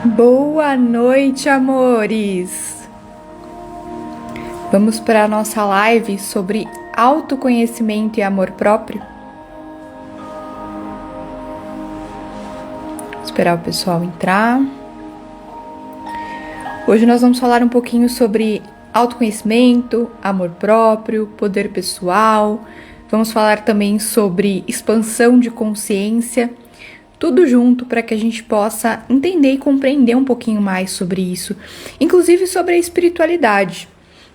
Boa noite, amores! Vamos para a nossa live sobre autoconhecimento e amor próprio? Vou esperar o pessoal entrar. Hoje nós vamos falar um pouquinho sobre autoconhecimento, amor próprio, poder pessoal. Vamos falar também sobre expansão de consciência. Tudo junto para que a gente possa entender e compreender um pouquinho mais sobre isso, inclusive sobre a espiritualidade,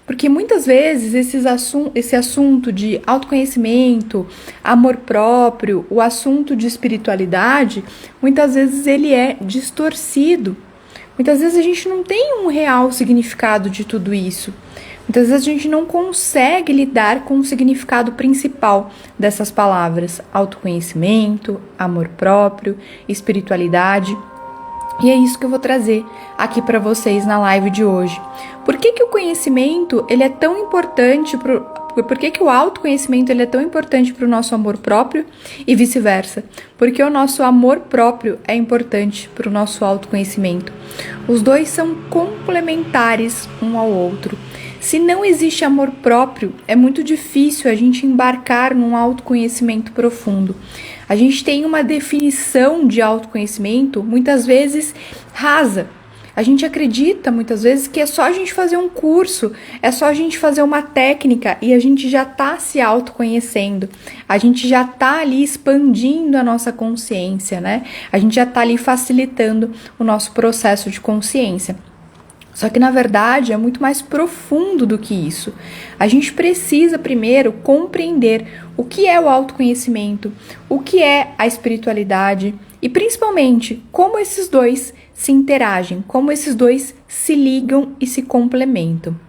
porque muitas vezes esse assunto de autoconhecimento, amor próprio, o assunto de espiritualidade, muitas vezes ele é distorcido, muitas vezes a gente não tem um real significado de tudo isso. Muitas vezes a gente não consegue lidar com o significado principal dessas palavras: autoconhecimento, amor próprio, espiritualidade. E é isso que eu vou trazer aqui para vocês na live de hoje. Por que o conhecimento ele é tão importante por que o autoconhecimento ele é tão importante para o nosso amor próprio e vice-versa? Porque o nosso amor próprio é importante para o nosso autoconhecimento. Os dois são complementares um ao outro. Se não existe amor próprio, é muito difícil a gente embarcar num autoconhecimento profundo. A gente tem uma definição de autoconhecimento, muitas vezes, rasa. A gente acredita, muitas vezes, que é só a gente fazer um curso, é só a gente fazer uma técnica e a gente já está se autoconhecendo. A gente já está ali expandindo a nossa consciência, né? A gente já está ali facilitando o nosso processo de consciência. Só que, na verdade, é muito mais profundo do que isso. A gente precisa, primeiro, compreender o que é o autoconhecimento, o que é a espiritualidade e, principalmente, como esses dois se interagem, como esses dois se ligam e se complementam.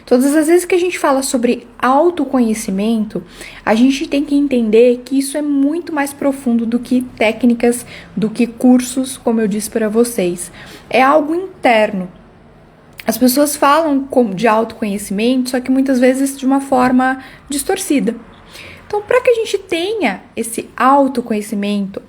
Todas as vezes que a gente fala sobre autoconhecimento, a gente tem que entender que isso é muito mais profundo do que técnicas, do que cursos, como eu disse para vocês. É algo interno. As pessoas falam de autoconhecimento, só que muitas vezes de uma forma distorcida. Então, para que a gente tenha esse autoconhecimento,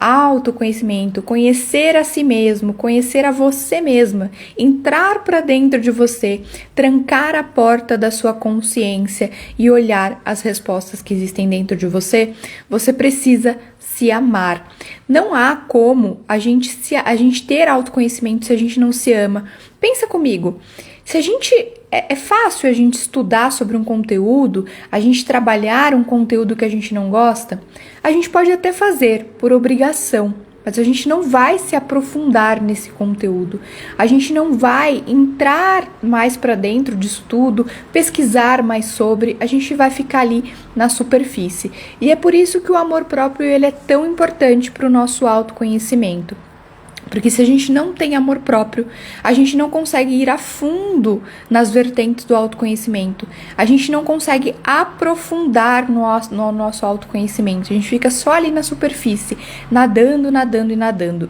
conhecer a si mesmo, conhecer a você mesma, entrar para dentro de você, trancar a porta da sua consciência e olhar as respostas que existem dentro de você, você precisa se amar. Não há como a gente ter autoconhecimento se a gente não se ama. Pensa comigo, se a gente é fácil a gente estudar sobre um conteúdo, a gente trabalhar um conteúdo que a gente não gosta, a gente pode até fazer por obrigação, mas a gente não vai se aprofundar nesse conteúdo, a gente não vai entrar mais para dentro disso tudo, pesquisar mais sobre, a gente vai ficar ali na superfície. E é por isso que o amor próprio ele é tão importante para o nosso autoconhecimento. Porque se a gente não tem amor próprio, a gente não consegue ir a fundo nas vertentes do autoconhecimento. A gente não consegue aprofundar no nosso autoconhecimento. A gente fica só ali na superfície, nadando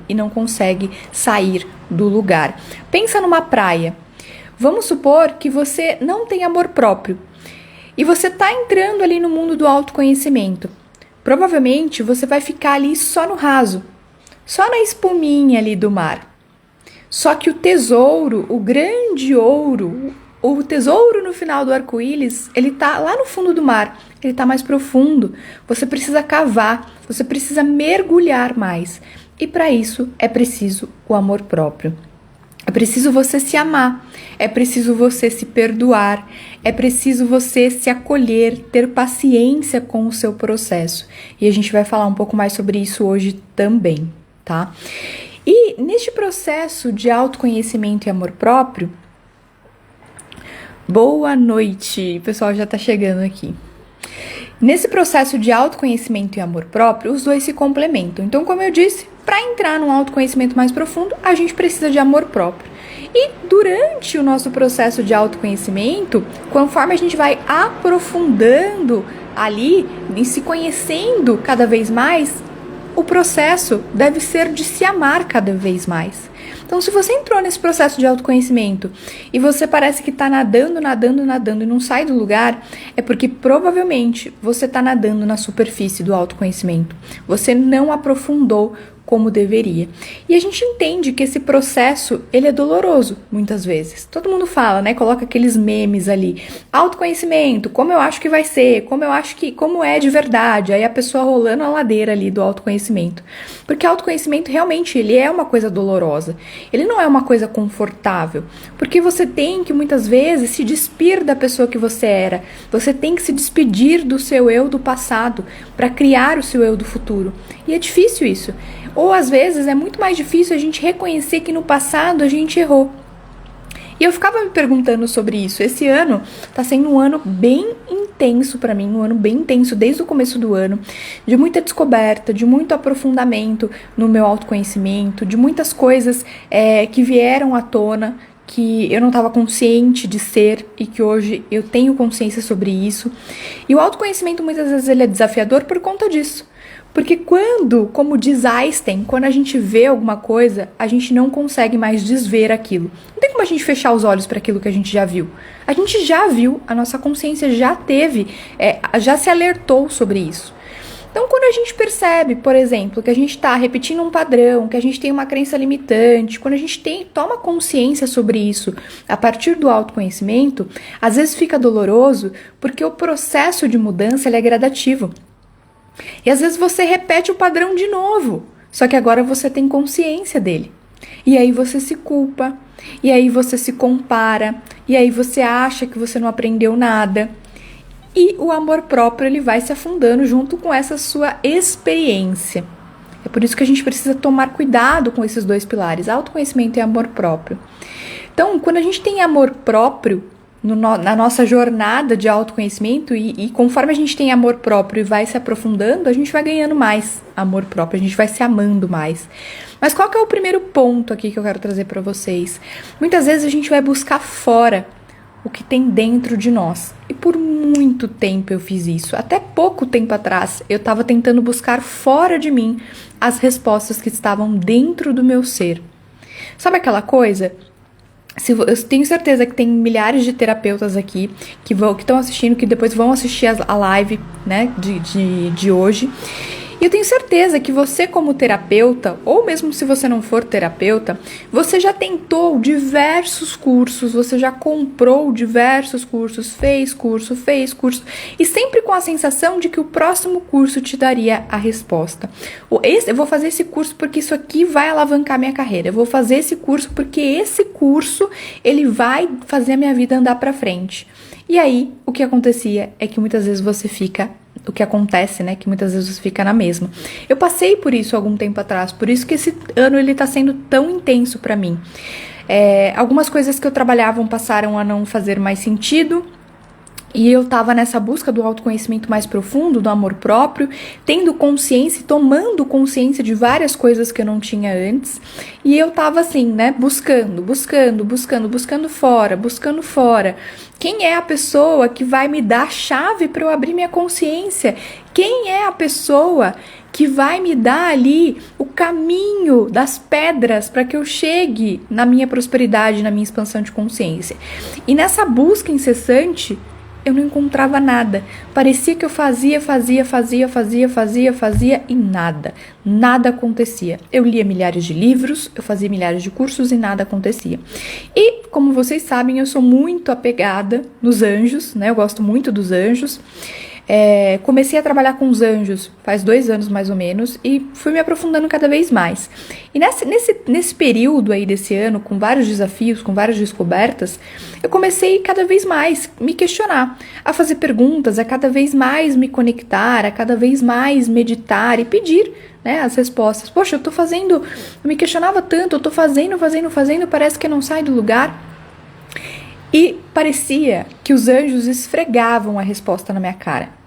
e não consegue sair do lugar. Pensa numa praia. Vamos supor que você não tem amor próprio e você está entrando ali no mundo do autoconhecimento. Provavelmente você vai ficar ali só no raso. Só na espuminha ali do mar. Só que o tesouro, o grande ouro, o tesouro no final do arco-íris, ele tá lá no fundo do mar, ele tá mais profundo. Você precisa cavar, você precisa mergulhar mais. E para isso é preciso o amor próprio. É preciso você se amar, é preciso você se perdoar, é preciso você se acolher, ter paciência com o seu processo. E a gente vai falar um pouco mais sobre isso hoje também. Tá? E neste processo de autoconhecimento e amor próprio, boa noite, o pessoal já tá chegando aqui. Nesse processo de autoconhecimento e amor próprio, os dois se complementam. Então, como eu disse, para entrar num autoconhecimento mais profundo, a gente precisa de amor próprio. E durante o nosso processo de autoconhecimento, conforme a gente vai aprofundando ali e se conhecendo cada vez mais, o processo deve ser de se amar cada vez mais. Então, se você entrou nesse processo de autoconhecimento e você parece que está nadando e não sai do lugar, é porque provavelmente você está nadando na superfície do autoconhecimento. Você não aprofundou como deveria. E a gente entende que esse processo, ele é doloroso, muitas vezes. Todo mundo fala, né? Coloca aqueles memes ali. Autoconhecimento, como eu acho que vai ser, como é de verdade. Aí a pessoa rolando a ladeira ali do autoconhecimento. Porque autoconhecimento realmente, ele é uma coisa dolorosa. Ele não é uma coisa confortável. Porque você tem que, muitas vezes, se despir da pessoa que você era. Você tem que se despedir do seu eu do passado para criar o seu eu do futuro. E é difícil isso. Ou às vezes é muito mais difícil a gente reconhecer que no passado a gente errou. E eu ficava me perguntando sobre isso. Esse ano tá sendo um ano bem intenso para mim, um ano bem intenso desde o começo do ano, de muita descoberta, de muito aprofundamento no meu autoconhecimento, de muitas coisas que vieram à tona, que eu não estava consciente de ser e que hoje eu tenho consciência sobre isso. E o autoconhecimento muitas vezes ele é desafiador por conta disso. Porque quando, como diz Einstein, quando a gente vê alguma coisa, a gente não consegue mais desver aquilo. Não tem como a gente fechar os olhos para aquilo que a gente já viu. A gente já viu, a nossa consciência já teve, já se alertou sobre isso. Então, quando a gente percebe, por exemplo, que a gente está repetindo um padrão, que a gente tem uma crença limitante, quando a gente toma consciência sobre isso a partir do autoconhecimento, às vezes fica doloroso porque o processo de mudança ele é gradativo. E às vezes você repete o padrão de novo, só que agora você tem consciência dele. E aí você se culpa, e aí você se compara, e aí você acha que você não aprendeu nada. E o amor próprio ele vai se afundando junto com essa sua experiência. É por isso que a gente precisa tomar cuidado com esses dois pilares, autoconhecimento e amor próprio. Então, quando a gente tem amor próprio, na nossa jornada de autoconhecimento e conforme a gente tem amor próprio e vai se aprofundando, a gente vai ganhando mais amor próprio, a gente vai se amando mais. Mas qual que é o primeiro ponto aqui que eu quero trazer para vocês? Muitas vezes a gente vai buscar fora o que tem dentro de nós. E por muito tempo eu fiz isso. Até pouco tempo atrás eu estava tentando buscar fora de mim as respostas que estavam dentro do meu ser. Sabe aquela coisa? Eu tenho certeza que tem milhares de terapeutas aqui que estão assistindo, que depois vão assistir a live, né, de hoje. E eu tenho certeza que você, como terapeuta, ou mesmo se você não for terapeuta, você já tentou diversos cursos, você já comprou diversos cursos, fez curso, e sempre com a sensação de que o próximo curso te daria a resposta. Eu vou fazer esse curso porque isso aqui vai alavancar minha carreira. Eu vou fazer esse curso porque esse curso ele vai fazer a minha vida andar para frente. E aí, o que acontecia é que muitas vezes você fica... O que acontece, né, que muitas vezes você fica na mesma. Eu passei por isso algum tempo atrás, por isso que esse ano ele tá sendo tão intenso pra mim. Algumas coisas que eu trabalhava passaram a não fazer mais sentido, e eu tava nessa busca do autoconhecimento mais profundo, do amor próprio, tendo consciência, tomando consciência de várias coisas que eu não tinha antes, e eu tava assim, né, buscando fora. Quem é a pessoa que vai me dar a chave para eu abrir minha consciência? Quem é a pessoa que vai me dar ali o caminho das pedras para que eu chegue na minha prosperidade, na minha expansão de consciência? E nessa busca incessante, eu não encontrava nada. Parecia que eu fazia e nada acontecia. Eu lia milhares de livros, eu fazia milhares de cursos e nada acontecia. E, como vocês sabem, eu sou muito apegada nos anjos, né? Eu gosto muito dos anjos. Comecei a trabalhar com os anjos faz 2 anos mais ou menos e fui me aprofundando cada vez mais. E nesse período aí desse ano, com vários desafios, com várias descobertas, eu comecei cada vez mais me questionar, a fazer perguntas, a cada vez mais me conectar, a cada vez mais meditar e pedir, né, as respostas. Poxa, eu me questionava tanto, eu tô fazendo, parece que não sai do lugar. E parecia que os anjos esfregavam a resposta na minha cara.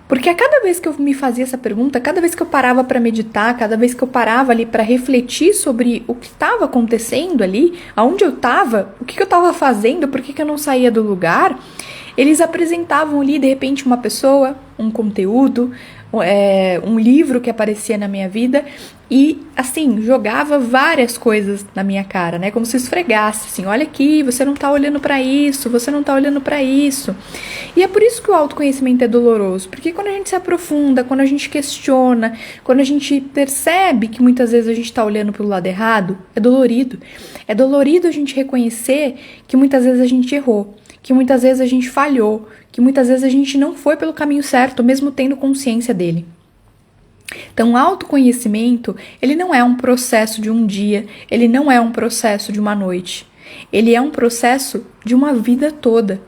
Porque a cada vez que eu me fazia essa pergunta, cada vez que eu parava para meditar, cada vez que eu parava ali para refletir sobre o que estava acontecendo ali, aonde eu estava, o que eu estava fazendo, por que eu não saía do lugar, eles apresentavam ali, de repente, uma pessoa, um conteúdo, um livro que aparecia na minha vida e, assim, jogava várias coisas na minha cara, né? Como se esfregasse, assim, olha aqui, você não tá olhando pra isso, você não tá olhando pra isso. E é por isso que o autoconhecimento é doloroso, porque quando a gente se aprofunda, quando a gente questiona, quando a gente percebe que muitas vezes a gente tá olhando pro lado errado, é dolorido. É dolorido a gente reconhecer que muitas vezes a gente errou, que muitas vezes a gente falhou, que muitas vezes a gente não foi pelo caminho certo, mesmo tendo consciência dele. Então, o autoconhecimento, ele não é um processo de um dia, ele não é um processo de uma noite. Ele é um processo de uma vida toda.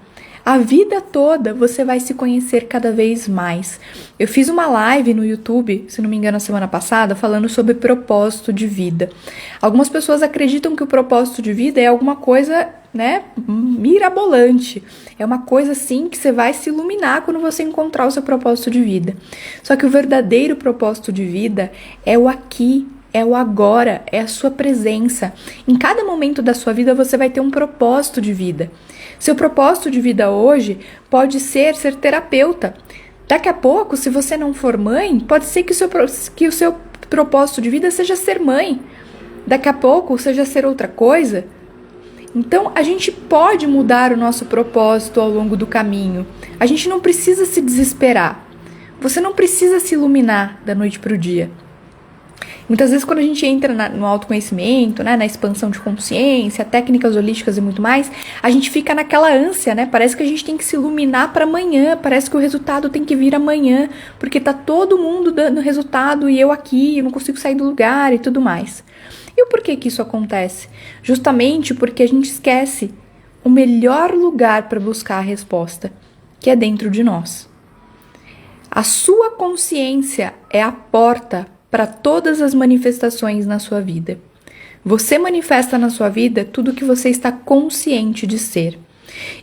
A vida toda você vai se conhecer cada vez mais. Eu fiz uma live no YouTube, se não me engano, a semana passada, falando sobre propósito de vida. Algumas pessoas acreditam que o propósito de vida é alguma coisa, né, mirabolante. É uma coisa assim que você vai se iluminar quando você encontrar o seu propósito de vida. Só que o verdadeiro propósito de vida é o aqui, é o agora, é a sua presença. Em cada momento da sua vida você vai ter um propósito de vida. Seu propósito de vida hoje pode ser terapeuta. Daqui a pouco, se você não for mãe, pode ser que o seu propósito de vida seja ser mãe. Daqui a pouco, seja ser outra coisa. Então, a gente pode mudar o nosso propósito ao longo do caminho. A gente não precisa se desesperar. Você não precisa se iluminar da noite para o dia. Muitas vezes, quando a gente entra no autoconhecimento, né, na expansão de consciência, técnicas holísticas e muito mais, a gente fica naquela ânsia, né? Parece que a gente tem que se iluminar para amanhã, parece que o resultado tem que vir amanhã, porque tá todo mundo dando resultado e eu aqui, eu não consigo sair do lugar e tudo mais. E o porquê que isso acontece? Justamente porque a gente esquece o melhor lugar para buscar a resposta, que é dentro de nós. A sua consciência é a porta para todas as manifestações na sua vida. Você manifesta na sua vida tudo que você está consciente de ser.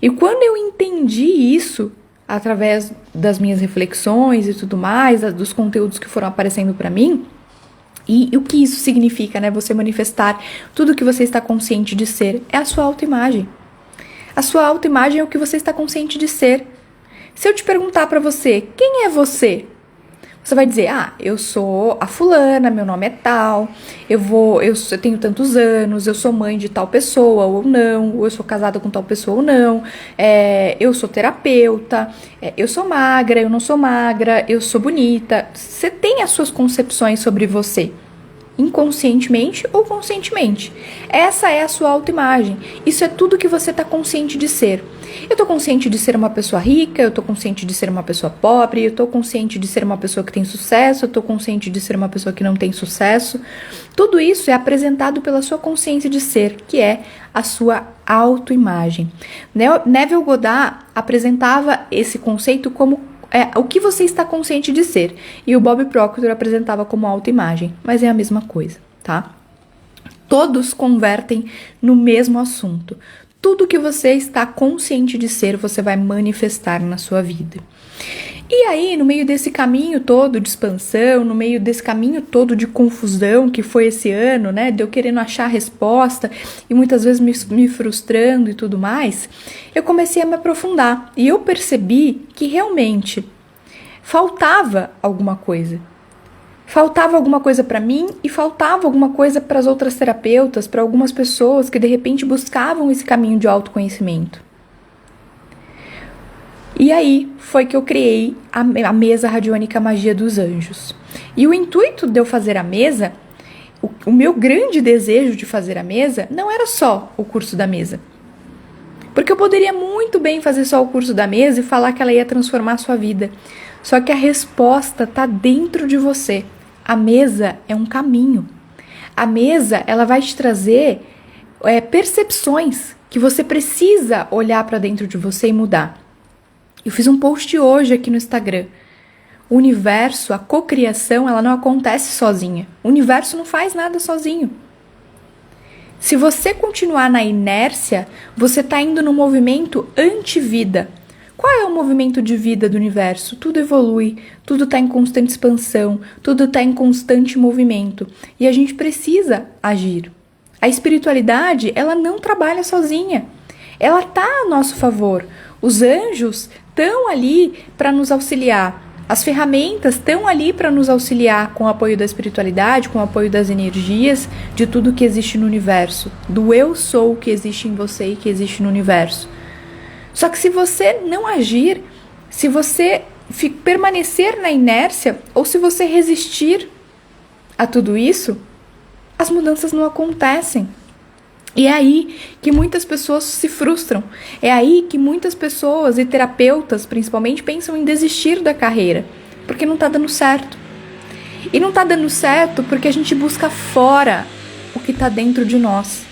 E quando eu entendi isso, através das minhas reflexões e tudo mais, dos conteúdos que foram aparecendo para mim, e o que isso significa, né? Você manifestar tudo que você está consciente de ser, é a sua autoimagem. A sua autoimagem é o que você está consciente de ser. Se eu te perguntar para você, quem é você? Você vai dizer, eu sou a fulana, meu nome é tal, eu tenho tantos anos, eu sou mãe de tal pessoa ou não, ou eu sou casada com tal pessoa ou não, eu sou terapeuta, eu sou magra, eu não sou magra, eu sou bonita. Você tem as suas concepções sobre você, inconscientemente ou conscientemente. Essa é a sua autoimagem. Isso é tudo que você está consciente de ser. Eu estou consciente de ser uma pessoa rica, eu estou consciente de ser uma pessoa pobre, eu estou consciente de ser uma pessoa que tem sucesso, eu estou consciente de ser uma pessoa que não tem sucesso. Tudo isso é apresentado pela sua consciência de ser, que é a sua autoimagem. Neville Goddard apresentava esse conceito como o que você está consciente de ser. E o Bob Proctor apresentava como autoimagem. Mas é a mesma coisa, tá? Todos convertem no mesmo assunto. Tudo que você está consciente de ser, você vai manifestar na sua vida. E aí, no meio desse caminho todo de expansão, no meio desse caminho todo de confusão que foi esse ano, né, de eu querendo achar a resposta e muitas vezes me frustrando e tudo mais, eu comecei a me aprofundar e eu percebi que realmente faltava alguma coisa. Faltava alguma coisa para mim e faltava alguma coisa para as outras terapeutas, para algumas pessoas que de repente buscavam esse caminho de autoconhecimento. E aí foi que eu criei a mesa radiônica Magia dos Anjos. E o intuito de eu fazer a mesa, o meu grande desejo de fazer a mesa, não era só o curso da mesa. Porque eu poderia muito bem fazer só o curso da mesa e falar que ela ia transformar a sua vida. Só que a resposta está dentro de você. A mesa é um caminho. A mesa, ela vai te trazer percepções que você precisa olhar para dentro de você e mudar. Eu fiz um post hoje aqui no Instagram. O universo, a cocriação, ela não acontece sozinha. O universo não faz nada sozinho. Se você continuar na inércia, você está indo no movimento anti-vida. Qual é o movimento de vida do universo? Tudo evolui, tudo está em constante expansão, tudo está em constante movimento. E a gente precisa agir. A espiritualidade, ela não trabalha sozinha. Ela está a nosso favor. Os anjos estão ali para nos auxiliar. As ferramentas estão ali para nos auxiliar com o apoio da espiritualidade, com o apoio das energias, de tudo que existe no universo, do eu sou que existe em você e que existe no universo. Só que se você não agir, se você permanecer na inércia ou se você resistir a tudo isso, as mudanças não acontecem. E é aí que muitas pessoas se frustram. É aí que muitas pessoas e terapeutas, principalmente, pensam em desistir da carreira, porque não está dando certo. E não está dando certo porque a gente busca fora o que está dentro de nós.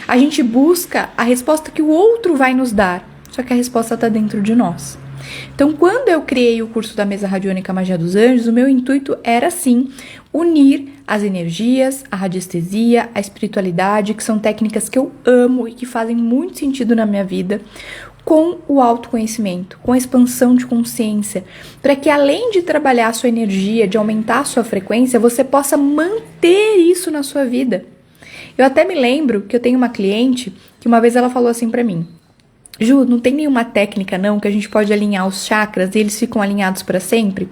A gente busca a resposta que o outro vai nos dar, só que a resposta está dentro de nós. Então, quando eu criei o curso da Mesa Radiônica Magia dos Anjos, o meu intuito era, sim, unir as energias, a radiestesia, a espiritualidade, que são técnicas que eu amo e que fazem muito sentido na minha vida, com o autoconhecimento, com a expansão de consciência, para que além de trabalhar a sua energia, de aumentar a sua frequência, você possa manter isso na sua vida. Eu até me lembro que eu tenho uma cliente que uma vez ela falou assim para mim: Ju, não tem nenhuma técnica não que a gente pode alinhar os chakras e eles ficam alinhados para sempre?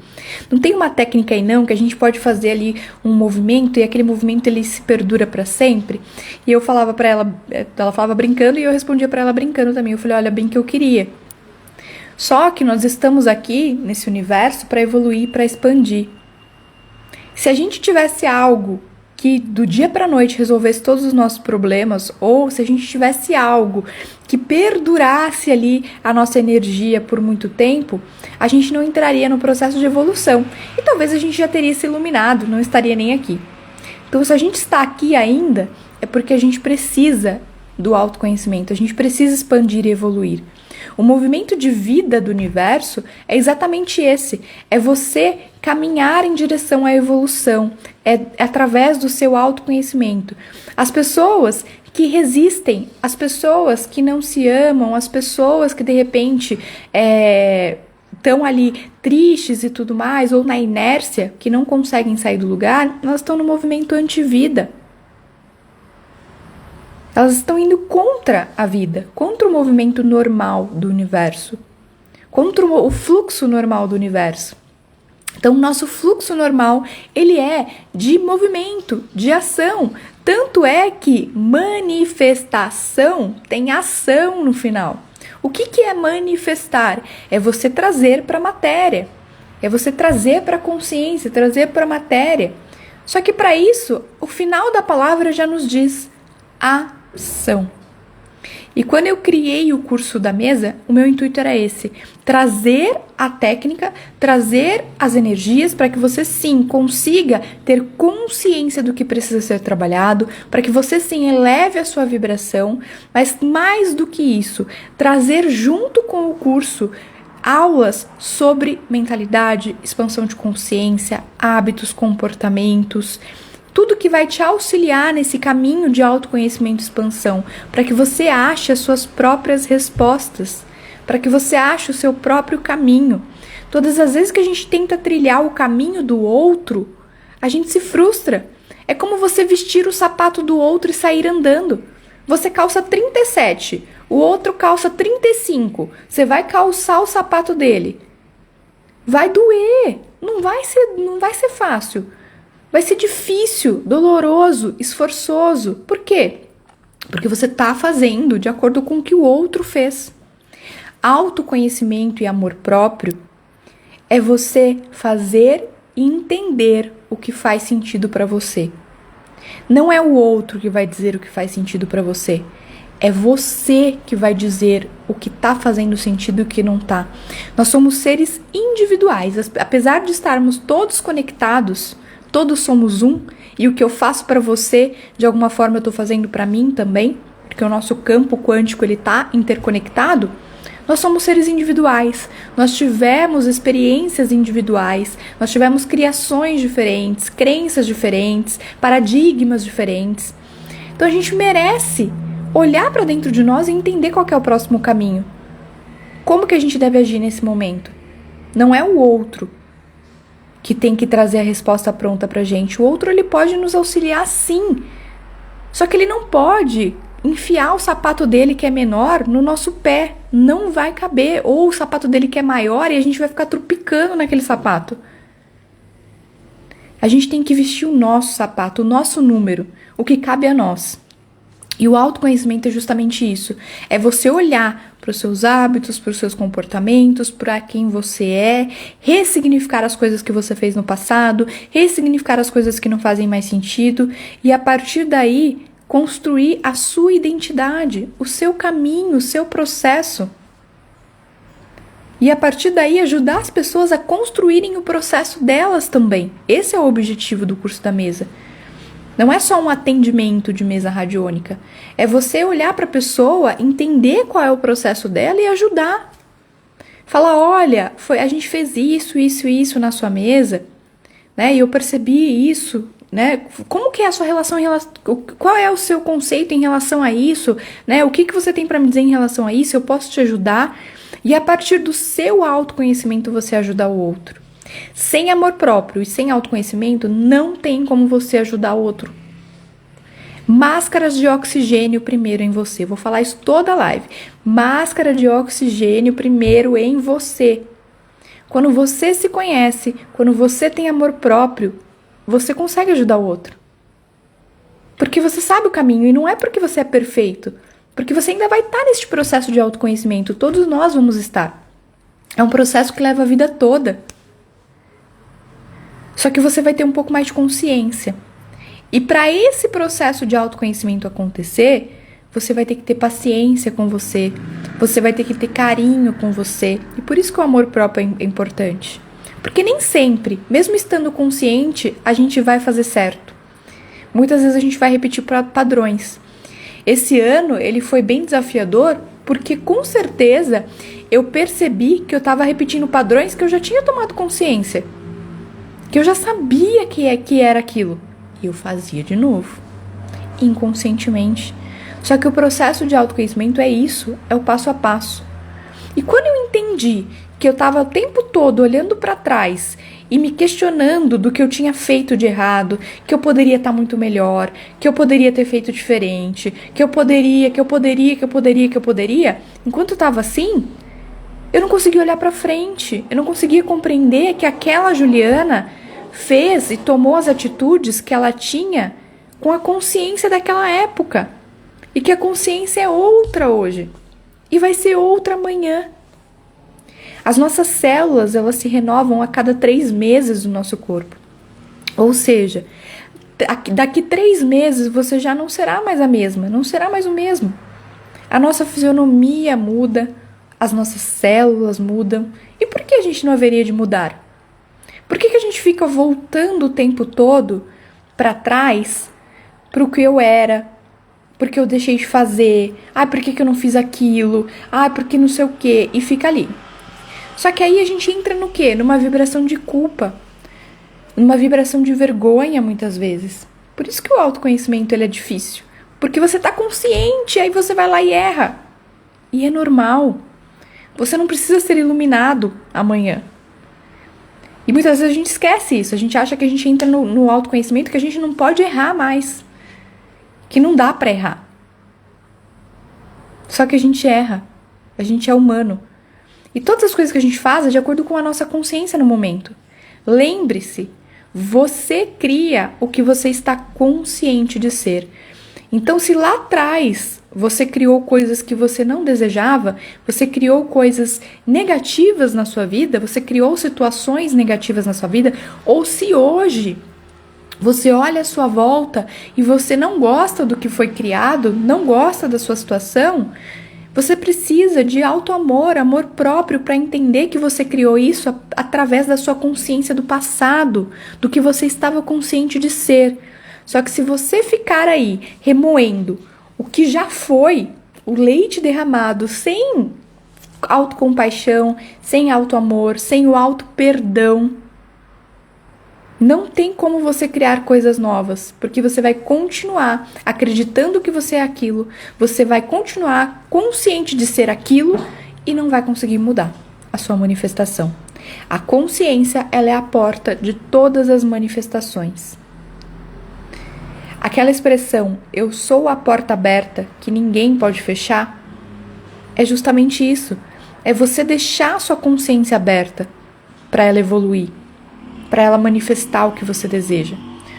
Não tem uma técnica aí não que a gente pode fazer ali um movimento e aquele movimento ele se perdura para sempre? E eu falava para ela falava brincando e eu respondia para ela brincando também. Eu falei, olha, bem que eu queria. Só que nós estamos aqui nesse universo para evoluir, para expandir. Se a gente tivesse algo que do dia para a noite resolvesse todos os nossos problemas, ou se a gente tivesse algo que perdurasse ali a nossa energia por muito tempo, a gente não entraria no processo de evolução. E talvez a gente já teria se iluminado, não estaria nem aqui. Então, se a gente está aqui ainda, é porque a gente precisa do autoconhecimento, a gente precisa expandir e evoluir. O movimento de vida do universo é exatamente esse, é você caminhar em direção à evolução, é através do seu autoconhecimento. As pessoas que resistem, as pessoas que não se amam, as pessoas que de repente estão ali tristes e tudo mais, ou na inércia, que não conseguem sair do lugar, elas estão no movimento anti-vida. Elas estão indo contra a vida, contra o movimento normal do universo, contra o fluxo normal do universo. Então, o nosso fluxo normal, ele é de movimento, de ação. Tanto é que manifestação tem ação no final. O que é manifestar? É você trazer para a matéria. É você trazer para a consciência, trazer para a matéria. Só que para isso, o final da palavra já nos diz ação. E quando eu criei o curso da mesa, o meu intuito era esse: trazer a técnica, trazer as energias para que você sim consiga ter consciência do que precisa ser trabalhado, para que você sim eleve a sua vibração, mas mais do que isso, trazer junto com o curso aulas sobre mentalidade, expansão de consciência, hábitos, comportamentos, tudo que vai te auxiliar nesse caminho de autoconhecimento e expansão, para que você ache as suas próprias respostas, para que você ache o seu próprio caminho. Todas as vezes que a gente tenta trilhar o caminho do outro, a gente se frustra. É como você vestir o sapato do outro e sair andando. Você calça 37, o outro calça 35. Você vai calçar o sapato dele. Vai doer, não vai ser fácil. Vai ser difícil, doloroso, esforçoso. Por quê? Porque você está fazendo de acordo com o que o outro fez. Autoconhecimento e amor próprio é você fazer e entender o que faz sentido para você. Não é o outro que vai dizer o que faz sentido para você. É você que vai dizer o que está fazendo sentido e o que não está. Nós somos seres individuais. Apesar de estarmos todos conectados, todos somos um, e o que eu faço para você, de alguma forma eu estou fazendo para mim também, porque o nosso campo quântico está interconectado. Nós somos seres individuais, nós tivemos experiências individuais, nós tivemos criações diferentes, crenças diferentes, paradigmas diferentes. Então a gente merece olhar para dentro de nós e entender qual que é o próximo caminho. Como que a gente deve agir nesse momento? Não é o outro que tem que trazer a resposta pronta pra gente. O outro, ele pode nos auxiliar sim. Só que ele não pode enfiar o sapato dele que é menor no nosso pé. Não vai caber. Ou o sapato dele que é maior e a gente vai ficar trupicando naquele sapato. A gente tem que vestir o nosso sapato, o nosso número, o que cabe a nós. E o autoconhecimento é justamente isso. É você olhar para os seus hábitos, para os seus comportamentos, para quem você é, ressignificar as coisas que você fez no passado, ressignificar as coisas que não fazem mais sentido e a partir daí construir a sua identidade, o seu caminho, o seu processo. E a partir daí ajudar as pessoas a construírem o processo delas também. Esse é o objetivo do curso da mesa. Não é só um atendimento de mesa radiônica. É você olhar para a pessoa, entender qual é o processo dela e ajudar. Falar, olha, a gente fez isso na sua mesa, né? E eu percebi isso, né? Como que é a sua relação, qual é o seu conceito em relação a isso, né? O que você tem para me dizer em relação a isso? Eu posso te ajudar. E a partir do seu autoconhecimento você ajudar o outro. Sem amor próprio e sem autoconhecimento, não tem como você ajudar o outro. Máscaras de oxigênio primeiro em você. Vou falar isso toda a live. Máscara de oxigênio primeiro em você. Quando você se conhece, quando você tem amor próprio, você consegue ajudar o outro. Porque você sabe o caminho e não é porque você é perfeito. Porque você ainda vai estar neste processo de autoconhecimento. Todos nós vamos estar. É um processo que leva a vida toda. Só que você vai ter um pouco mais de consciência. E para esse processo de autoconhecimento acontecer, você vai ter que ter paciência com você. Você vai ter que ter carinho com você. E por isso que o amor próprio é importante. Porque nem sempre, mesmo estando consciente, a gente vai fazer certo. Muitas vezes a gente vai repetir padrões. Esse ano ele foi bem desafiador porque com certeza eu percebi que eu estava repetindo padrões que eu já tinha tomado consciência. Que eu já sabia que era aquilo. E eu fazia de novo. Inconscientemente. Só que o processo de autoconhecimento é isso. É o passo a passo. E quando eu entendi que eu estava o tempo todo olhando para trás e me questionando do que eu tinha feito de errado, que eu poderia estar muito melhor, que eu poderia ter feito diferente, que eu poderia, enquanto eu estava assim, eu não conseguia olhar para frente, eu não conseguia compreender que aquela Juliana fez e tomou as atitudes que ela tinha com a consciência daquela época. E que a consciência é outra hoje. E vai ser outra amanhã. As nossas células, elas se renovam a cada 3 meses do nosso corpo. Ou seja, daqui 3 meses você já não será mais a mesma, não será mais o mesmo. A nossa fisionomia muda, as nossas células mudam. E por que a gente não haveria de mudar? Por que a gente fica voltando o tempo todo para trás, para o que eu era, porque eu deixei de fazer, por que eu não fiz aquilo, porque não sei o quê, e fica ali. Só que aí a gente entra no quê? Numa vibração de culpa, numa vibração de vergonha muitas vezes. Por isso que o autoconhecimento ele é difícil, porque você está consciente, aí você vai lá e erra. E é normal. Você não precisa ser iluminado amanhã. E muitas vezes a gente esquece isso, a gente acha que a gente entra no autoconhecimento, que a gente não pode errar mais, que não dá pra errar. Só que a gente erra, a gente é humano. E todas as coisas que a gente faz é de acordo com a nossa consciência no momento. Lembre-se, você cria o que você está consciente de ser. Então, se lá atrás você criou coisas que você não desejava, você criou coisas negativas na sua vida, você criou situações negativas na sua vida, ou se hoje você olha à sua volta e você não gosta do que foi criado, não gosta da sua situação, você precisa de auto-amor, amor próprio para entender que você criou isso através da sua consciência do passado, do que você estava consciente de ser. Só que se você ficar aí remoendo o que já foi, o leite derramado, sem autocompaixão, sem auto-amor, sem o auto-perdão, não tem como você criar coisas novas, porque você vai continuar acreditando que você é aquilo, você vai continuar consciente de ser aquilo e não vai conseguir mudar a sua manifestação. A consciência, ela é a porta de todas as manifestações. Aquela expressão, eu sou a porta aberta que ninguém pode fechar, é justamente isso. É você deixar a sua consciência aberta para ela evoluir, para ela manifestar o que você deseja.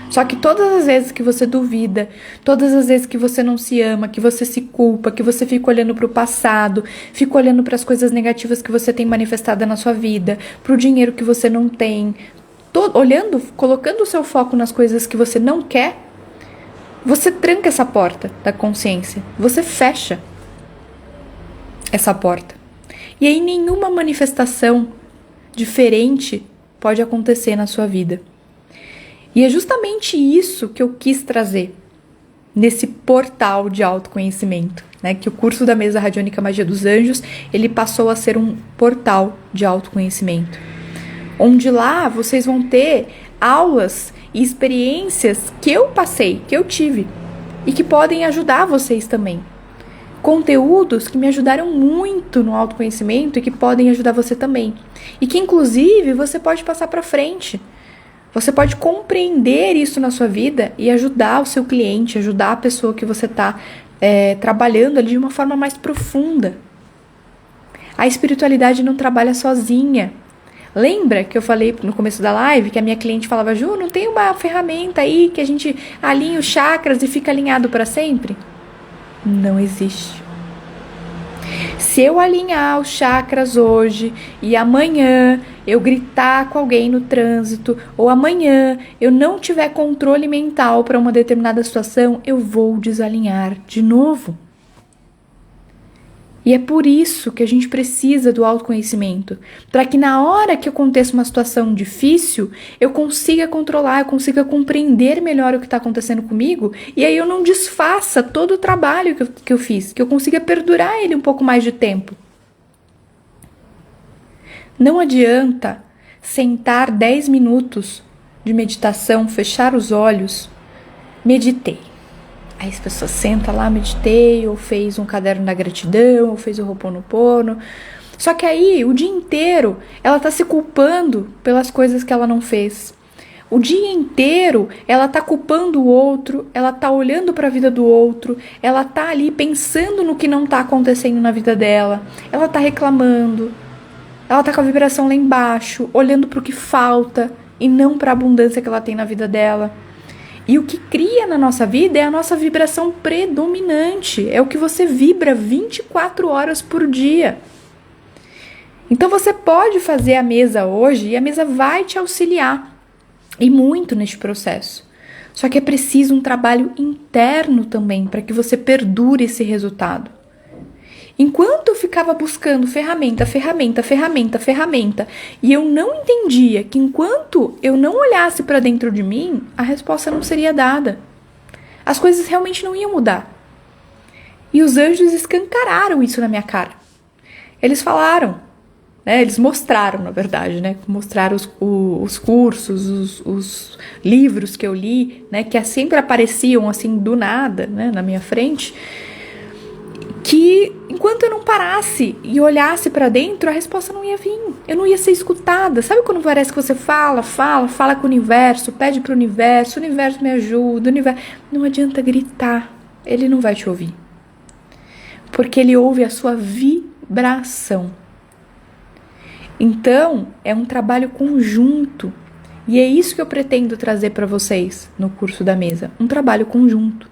Só que todas as vezes que você duvida, todas as vezes que você não se ama, que você se culpa, que você fica olhando para o passado, fica olhando para as coisas negativas que você tem manifestado na sua vida, para o dinheiro que você não tem, olhando, colocando o seu foco nas coisas que você não quer, você tranca essa porta da consciência, você fecha essa porta. E aí nenhuma manifestação diferente pode acontecer na sua vida. E é justamente isso que eu quis trazer nesse portal de autoconhecimento, né? Que o curso da Mesa Radiônica Magia dos Anjos, ele passou a ser um portal de autoconhecimento. Onde lá vocês vão ter aulas e experiências que eu passei, que eu tive, e que podem ajudar vocês também. Conteúdos que me ajudaram muito no autoconhecimento e que podem ajudar você também. E que, inclusive, você pode passar para frente. Você pode compreender isso na sua vida e ajudar o seu cliente, ajudar a pessoa que você está trabalhando ali de uma forma mais profunda. A espiritualidade não trabalha sozinha. Lembra que eu falei no começo da live que a minha cliente falava, Ju, não tem uma ferramenta aí que a gente alinha os chakras e fica alinhado para sempre? Não existe. Se eu alinhar os chakras hoje e amanhã eu gritar com alguém no trânsito, ou amanhã eu não tiver controle mental para uma determinada situação, eu vou desalinhar de novo. E é por isso que a gente precisa do autoconhecimento, para que na hora que aconteça uma situação difícil, eu consiga controlar, eu consiga compreender melhor o que está acontecendo comigo, e aí eu não desfaça todo o trabalho que eu fiz, que eu consiga perdurar ele um pouco mais de tempo. Não adianta sentar 10 minutos de meditação, fechar os olhos, meditei. Aí as pessoas sentam lá, meditei, ou fez um caderno da gratidão, ou fez o Ho'oponopono. Só que aí, o dia inteiro, ela tá se culpando pelas coisas que ela não fez. O dia inteiro, ela tá culpando o outro, ela tá olhando para a vida do outro, ela tá ali pensando no que não tá acontecendo na vida dela, ela tá reclamando, ela tá com a vibração lá embaixo, olhando pro que falta e não pra abundância que ela tem na vida dela. E o que cria na nossa vida é a nossa vibração predominante. É o que você vibra 24 horas por dia. Então você pode fazer a mesa hoje e a mesa vai te auxiliar. E muito neste processo. Só que é preciso um trabalho interno também para que você perdure esse resultado. Enquanto eu ficava buscando ferramenta, e eu não entendia que enquanto eu não olhasse para dentro de mim, a resposta não seria dada. As coisas realmente não iam mudar. E os anjos escancararam isso na minha cara. Eles falaram, né? Eles mostraram, na verdade, né? Mostraram os cursos, os livros que eu li, né? Que sempre apareciam assim do nada, né? Na minha frente. Que enquanto eu não parasse e olhasse para dentro, a resposta não ia vir. Eu não ia ser escutada. Sabe quando parece que você fala com o universo, pede pro universo me ajuda, o universo... Não adianta gritar, ele não vai te ouvir. Porque ele ouve a sua vibração. Então, é um trabalho conjunto. E é isso que eu pretendo trazer para vocês no curso da mesa. Um trabalho conjunto.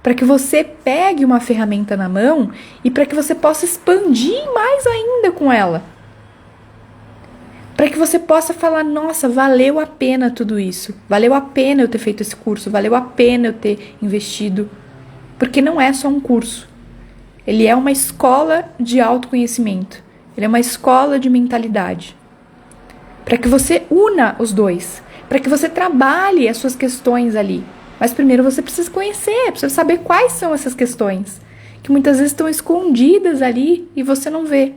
Para que você pegue uma ferramenta na mão e para que você possa expandir mais ainda com ela. Para que você possa falar, nossa, valeu a pena tudo isso. Valeu a pena eu ter feito esse curso, valeu a pena eu ter investido. Porque não é só um curso. Ele é uma escola de autoconhecimento. Ele é uma escola de mentalidade. Para que você una os dois. Para que você trabalhe as suas questões ali. Mas primeiro você precisa conhecer, precisa saber quais são essas questões, que muitas vezes estão escondidas ali e você não vê.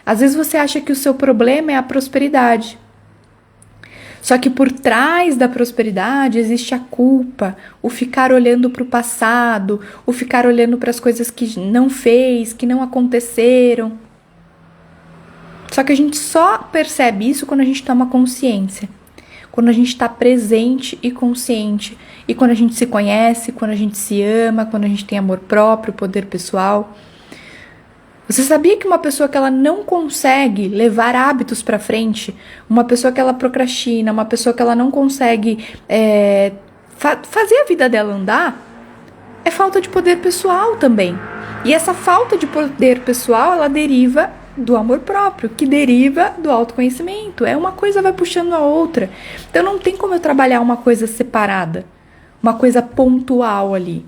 Às vezes você acha que o seu problema é a prosperidade. Só que por trás da prosperidade existe a culpa, o ficar olhando para o passado, o ficar olhando para as coisas que não fez, que não aconteceram. Só que a gente só percebe isso quando a gente toma consciência. quando a gente está presente e consciente. E quando a gente se conhece, quando a gente se ama, quando a gente tem amor próprio, poder pessoal. Você sabia que uma pessoa que ela não consegue levar hábitos para frente, uma pessoa que ela procrastina, uma pessoa que ela não consegue fazer a vida dela andar, é falta de poder pessoal também. E essa falta de poder pessoal, ela deriva do amor próprio, que deriva do autoconhecimento. Uma coisa vai puxando a outra. Então não tem como eu trabalhar uma coisa separada, uma coisa pontual ali.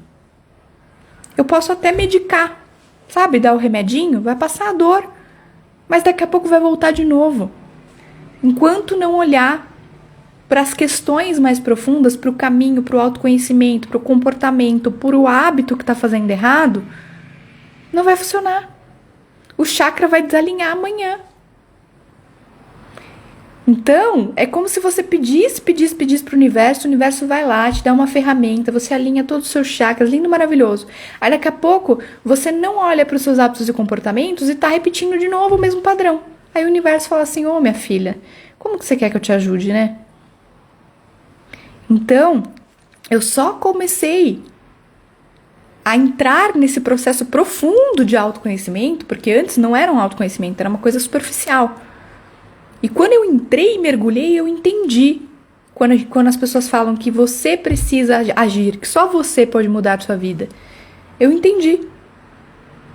Eu posso até medicar, sabe? Dar o remedinho, vai passar a dor, mas daqui a pouco vai voltar de novo. Enquanto não olhar para as questões mais profundas, para o caminho, para o autoconhecimento, para o comportamento, para o hábito que está fazendo errado, não vai funcionar. O chakra vai desalinhar amanhã. Então, é como se você pedisse para o universo vai lá, te dá uma ferramenta, você alinha todos os seus chakras, lindo, maravilhoso. Aí daqui a pouco, você não olha para os seus hábitos e comportamentos e está repetindo de novo o mesmo padrão. Aí o universo fala assim, ô minha filha, como que você quer que eu te ajude, né? Então, eu só comecei a entrar nesse processo profundo de autoconhecimento, porque antes não era um autoconhecimento, era uma coisa superficial. E quando eu entrei e mergulhei, eu entendi. Quando as pessoas falam que você precisa agir, que só você pode mudar a sua vida, eu entendi.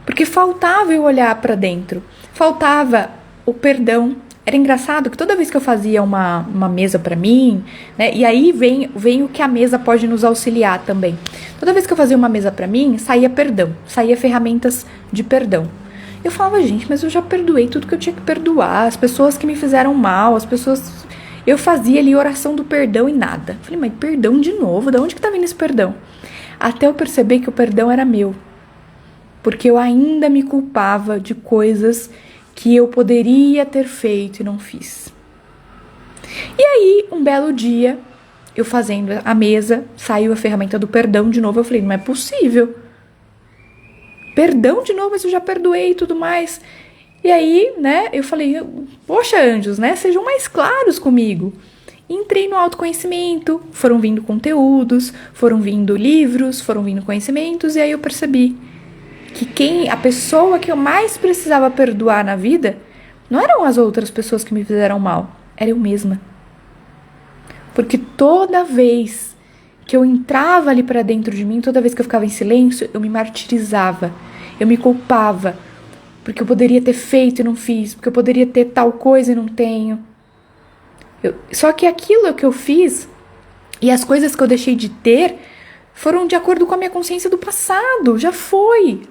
Porque faltava eu olhar para dentro, faltava o perdão. Era engraçado que toda vez que eu fazia uma mesa para mim, né, e aí vem o que a mesa pode nos auxiliar também. Toda vez que eu fazia uma mesa para mim, saía perdão, saía ferramentas de perdão. Eu falava, gente, mas eu já perdoei tudo que eu tinha que perdoar, as pessoas que me fizeram mal, as pessoas... Eu fazia ali oração do perdão e nada. Falei, mas perdão de novo? De onde que tá vindo esse perdão? Até eu perceber que o perdão era meu. Porque eu ainda me culpava de coisas que eu poderia ter feito e não fiz. E aí, um belo dia, eu fazendo a mesa, saiu a ferramenta do perdão de novo. Eu falei, não é possível. Perdão de novo, mas eu já perdoei e tudo mais. E aí, né, eu falei, poxa, anjos, né, sejam mais claros comigo. Entrei no autoconhecimento, foram vindo conteúdos, foram vindo livros, foram vindo conhecimentos, e aí eu percebi que a pessoa que eu mais precisava perdoar na vida não eram as outras pessoas que me fizeram mal, era eu mesma. Porque toda vez que eu entrava ali pra dentro de mim, toda vez que eu ficava em silêncio, eu me martirizava, eu me culpava, porque eu poderia ter feito e não fiz, porque eu poderia ter tal coisa e não tenho. Só que aquilo que eu fiz e as coisas que eu deixei de ter foram de acordo com a minha consciência do passado, já foi.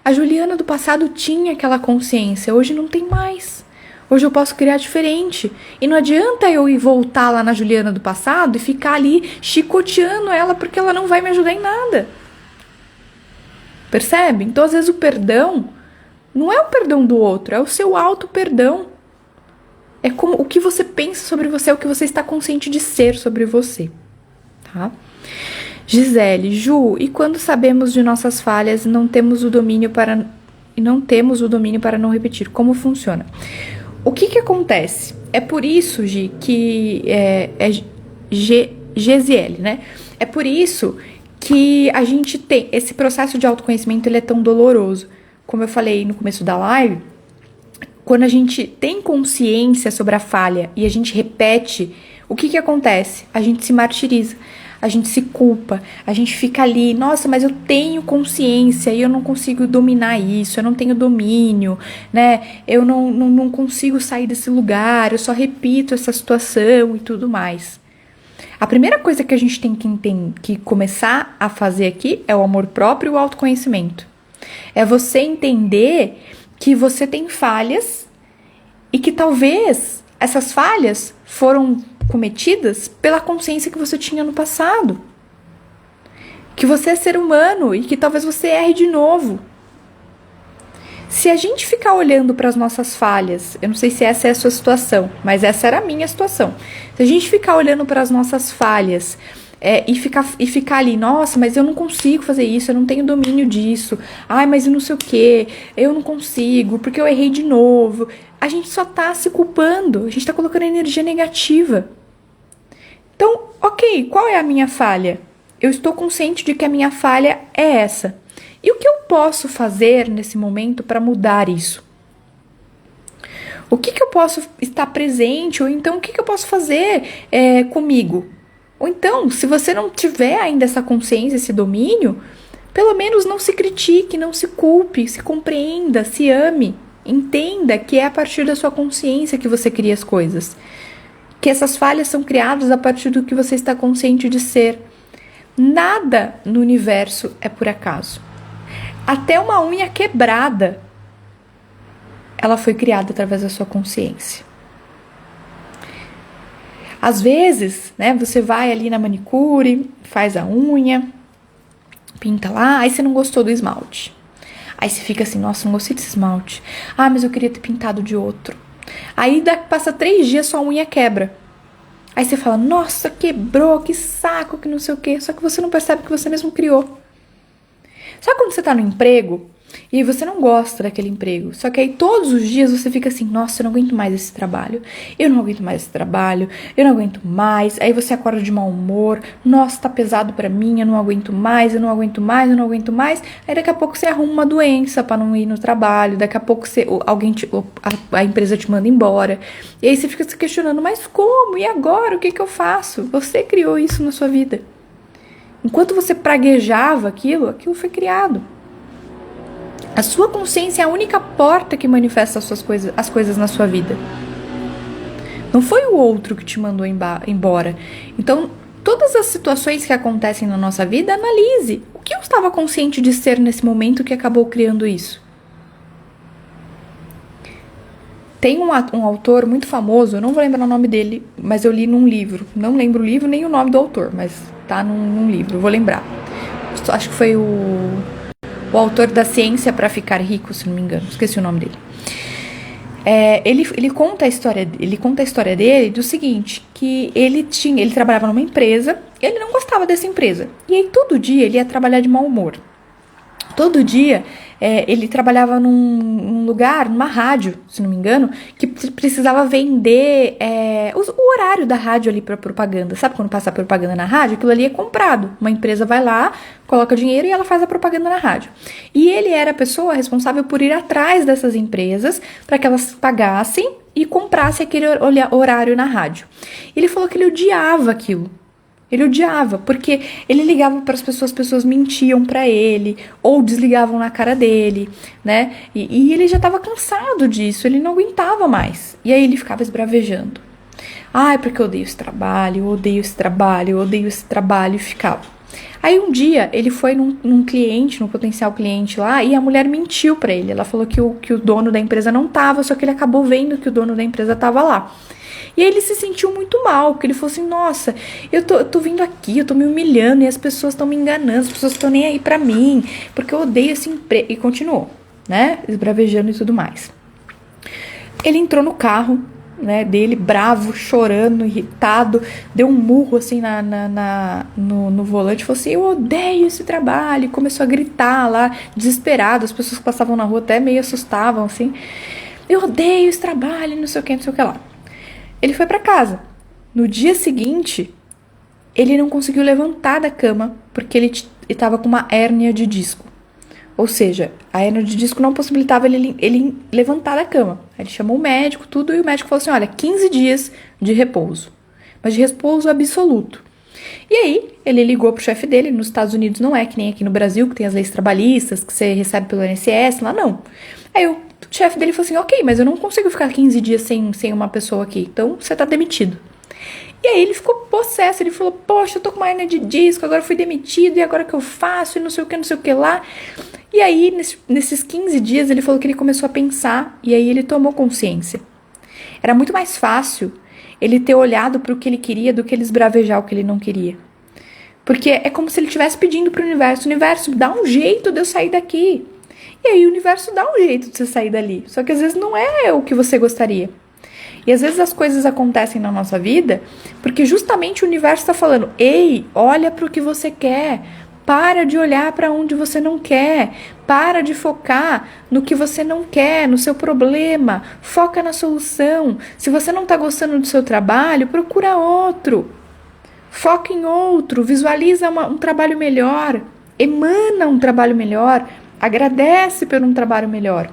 A Juliana do passado tinha aquela consciência, hoje não tem mais. Hoje eu posso criar diferente. E não adianta eu ir voltar lá na Juliana do passado e ficar ali chicoteando ela, porque ela não vai me ajudar em nada. Percebe? Então, às vezes, o perdão não é o perdão do outro, é o seu auto-perdão. É como o que você pensa sobre você, é o que você está consciente de ser sobre você. Tá? Gisele, Ju, e quando sabemos de nossas falhas e não temos o domínio para não repetir, como funciona? O que acontece? É por isso, Gi, que GZL, né? É por isso que a gente tem esse processo de autoconhecimento, ele é tão doloroso. Como eu falei no começo da live, quando a gente tem consciência sobre a falha e a gente repete, o que acontece? A gente se martiriza. A gente se culpa, a gente fica ali, nossa, mas eu tenho consciência e eu não consigo dominar isso, eu não tenho domínio, né? Eu não consigo sair desse lugar, eu só repito essa situação e tudo mais. A primeira coisa que a gente tem que começar a fazer aqui é o amor próprio e o autoconhecimento. É você entender que você tem falhas e que talvez essas falhas foram cometidas pela consciência que você tinha no passado. Que você é ser humano e que talvez você erre de novo. Se a gente ficar olhando para as nossas falhas, eu não sei se essa é a sua situação, mas essa era a minha situação. Se a gente ficar olhando para as nossas falhas e ficar ali, nossa, mas eu não consigo fazer isso, eu não tenho domínio disso, ai, mas eu não sei o que, eu não consigo, porque eu errei de novo. A gente só tá se culpando, a gente tá colocando energia negativa. Então, ok, qual é a minha falha? Eu estou consciente de que a minha falha é essa. E o que eu posso fazer nesse momento para mudar isso? O que eu posso estar presente? Ou então, o que eu posso fazer comigo? Ou então, se você não tiver ainda essa consciência, esse domínio, pelo menos não se critique, não se culpe, se compreenda, se ame. Entenda que é a partir da sua consciência que você cria as coisas. Que essas falhas são criadas a partir do que você está consciente de ser. Nada no universo é por acaso. Até uma unha quebrada, ela foi criada através da sua consciência. Às vezes, né, você vai ali na manicure, faz a unha, pinta lá, aí você não gostou do esmalte. Aí você fica assim, nossa, não gostei desse esmalte. Ah, mas eu queria ter pintado de outro. Aí passa 3 dias, sua unha quebra. Aí você fala, nossa, quebrou, que saco, que não sei o quê. Só que você não percebe que você mesmo criou. Sabe quando você tá no emprego e você não gosta daquele emprego? Só que aí todos os dias você fica assim, nossa, eu não aguento mais esse trabalho. Eu não aguento mais esse trabalho. Eu não aguento mais. Aí você acorda de mau humor. Nossa, tá pesado pra mim, eu não aguento mais, eu não aguento mais, eu não aguento mais. Aí daqui a pouco você arruma uma doença pra não ir no trabalho. Daqui a pouco a empresa te manda embora. E aí você fica se questionando, mas como? E agora? O que eu faço? Você criou isso na sua vida. Enquanto você praguejava aquilo foi criado. A sua consciência é a única porta que manifesta as coisas na sua vida. Não foi o outro que te mandou embora. Então, todas as situações que acontecem na nossa vida, analise. O que eu estava consciente de ser nesse momento que acabou criando isso? Tem um autor muito famoso, eu não vou lembrar o nome dele, mas eu li num livro. Não lembro o livro nem o nome do autor, mas tá num livro, eu vou lembrar. Acho que foi o autor da Ciência para Ficar Rico, se não me engano. Esqueci o nome dele. Ele conta a história dele do seguinte, que ele trabalhava numa empresa, ele não gostava dessa empresa. E aí todo dia ele ia trabalhar de mau humor. Todo dia ele trabalhava num lugar, numa rádio, se não me engano, que precisava vender o horário da rádio ali para propaganda. Sabe quando passa a propaganda na rádio? Aquilo ali é comprado. Uma empresa vai lá, coloca dinheiro e ela faz a propaganda na rádio. E ele era a pessoa responsável por ir atrás dessas empresas para que elas pagassem e comprassem aquele horário na rádio. Ele falou que ele odiava aquilo. Ele odiava, porque ele ligava para as pessoas mentiam para ele, ou desligavam na cara dele, né? E ele já estava cansado disso, ele não aguentava mais. E aí ele ficava esbravejando. Ai, porque eu odeio esse trabalho, eu odeio esse trabalho, eu odeio esse trabalho, e ficava. Aí um dia ele foi num potencial cliente lá, e a mulher mentiu para ele. Ela falou que o dono da empresa não tava, só que ele acabou vendo que o dono da empresa tava lá. E aí ele se sentiu muito mal, porque ele falou assim, nossa, eu tô vindo aqui, eu tô me humilhando, e as pessoas estão me enganando, as pessoas estão nem aí pra mim, porque eu odeio esse emprego. E continuou, né, esbravejando e tudo mais. Ele entrou no carro, né, dele, bravo, chorando, irritado, deu um murro, assim, no volante, falou assim, eu odeio esse trabalho, e começou a gritar lá, desesperado, as pessoas que passavam na rua até meio assustavam, assim, eu odeio esse trabalho, não sei o que lá. Ele foi pra casa. No dia seguinte, ele não conseguiu levantar da cama porque ele estava com uma hérnia de disco. Ou seja, a hérnia de disco não possibilitava ele levantar da cama. Aí ele chamou o médico, tudo, e o médico falou assim, olha, 15 dias de repouso. Mas de repouso absoluto. E aí, ele ligou pro chefe dele. Nos Estados Unidos não é que nem aqui no Brasil, que tem as leis trabalhistas, que você recebe pelo INSS, lá não. Aí o chefe dele falou assim, ok, mas eu não consigo ficar 15 dias sem uma pessoa aqui, então você tá demitido. E aí ele ficou possesso, ele falou, poxa, eu tô com uma hérnia de disco, agora eu fui demitido, e agora o que eu faço, e não sei o que lá. E aí, nesses 15 dias, ele falou que ele começou a pensar, e aí ele tomou consciência. Era muito mais fácil ele ter olhado para o que ele queria do que ele esbravejar o que ele não queria. Porque é como se ele estivesse pedindo pro universo, dá um jeito de eu sair daqui. E aí o universo dá um jeito de você sair dali. Só que às vezes não é o que você gostaria. E às vezes as coisas acontecem na nossa vida porque justamente o universo está falando, ei, olha para o que você quer. Para de olhar para onde você não quer. Para de focar no que você não quer, no seu problema. Foca na solução. Se você não está gostando do seu trabalho, procura outro. Foca em outro, visualiza um trabalho melhor, emana um trabalho melhor, agradece por um trabalho melhor.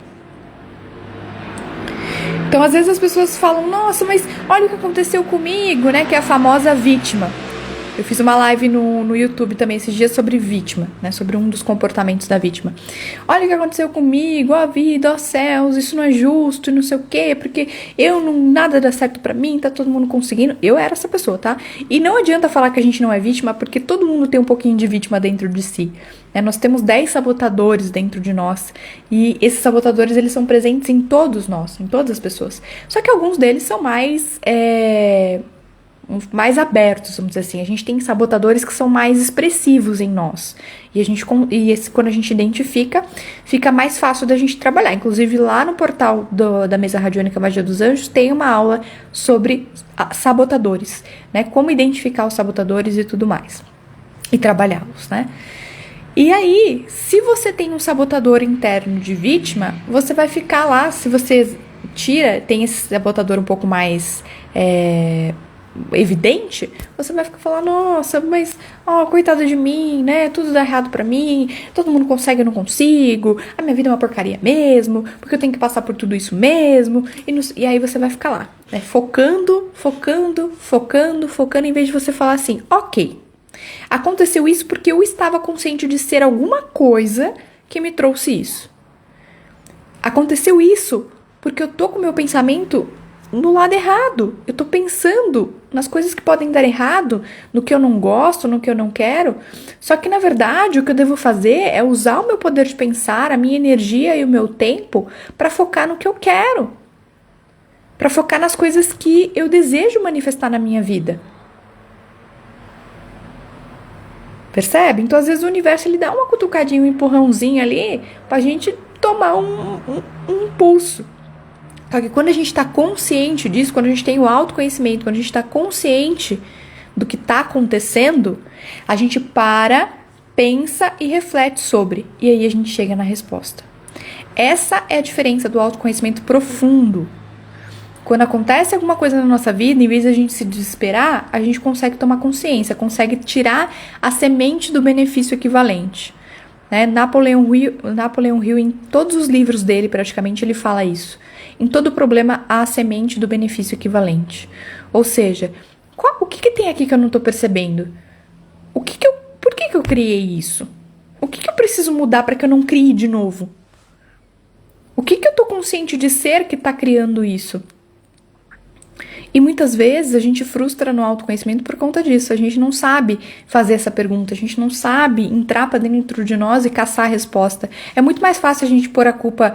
Então, às vezes as pessoas falam, nossa, mas olha o que aconteceu comigo, né? Que é a famosa vítima. Eu fiz uma live no YouTube também esses dias sobre vítima, né? Sobre um dos comportamentos da vítima. Olha o que aconteceu comigo, ó vida, ó céus, isso não é justo e não sei o quê, porque nada dá certo pra mim, tá todo mundo conseguindo. Eu era essa pessoa, tá? E não adianta falar que a gente não é vítima, porque todo mundo tem um pouquinho de vítima dentro de si. Nós temos 10 sabotadores dentro de nós, e esses sabotadores, eles são presentes em todos nós, em todas as pessoas. Só que alguns deles são mais abertos, vamos dizer assim. A gente tem sabotadores que são mais expressivos em nós. Quando a gente identifica, fica mais fácil da gente trabalhar. Inclusive, lá no portal da Mesa Radiônica Magia dos Anjos, tem uma aula sobre sabotadores, né? Como identificar os sabotadores e tudo mais. E trabalhá-los, né? E aí, se você tem um sabotador interno de vítima, você vai ficar lá, se você tem esse sabotador um pouco mais evidente, você vai ficar falando, nossa, mas coitada de mim, né, tudo dá errado pra mim, todo mundo consegue, eu não consigo, a minha vida é uma porcaria mesmo, porque eu tenho que passar por tudo isso mesmo, e aí você vai ficar lá, né, focando, em vez de você falar assim, ok, aconteceu isso porque eu estava consciente de ser alguma coisa que me trouxe isso. Aconteceu isso porque eu tô com o meu pensamento no lado errado. Eu tô pensando nas coisas que podem dar errado, no que eu não gosto, no que eu não quero. Só que, na verdade, o que eu devo fazer é usar o meu poder de pensar, a minha energia e o meu tempo para focar no que eu quero. Para focar nas coisas que eu desejo manifestar na minha vida. Percebe? Então, às vezes, o universo ele dá uma cutucadinha, um empurrãozinho ali pra gente tomar um impulso. Só que quando a gente está consciente disso, quando a gente tem o autoconhecimento, quando a gente está consciente do que está acontecendo, a gente pensa e reflete sobre. E aí a gente chega na resposta. Essa é a diferença do autoconhecimento profundo. Quando acontece alguma coisa na nossa vida, em vez de a gente se desesperar, a gente consegue tomar consciência, consegue tirar a semente do benefício equivalente. Né? Napoleão Hill, em todos os livros dele, praticamente, ele fala isso. Em todo problema, há a semente do benefício equivalente. Ou seja, o que tem aqui que eu não estou percebendo? Por que eu criei isso? O que eu preciso mudar para que eu não crie de novo? O que eu estou consciente de ser que está criando isso? E muitas vezes a gente frustra no autoconhecimento por conta disso. A gente não sabe fazer essa pergunta, a gente não sabe entrar para dentro de nós e caçar a resposta. É muito mais fácil a gente pôr a culpa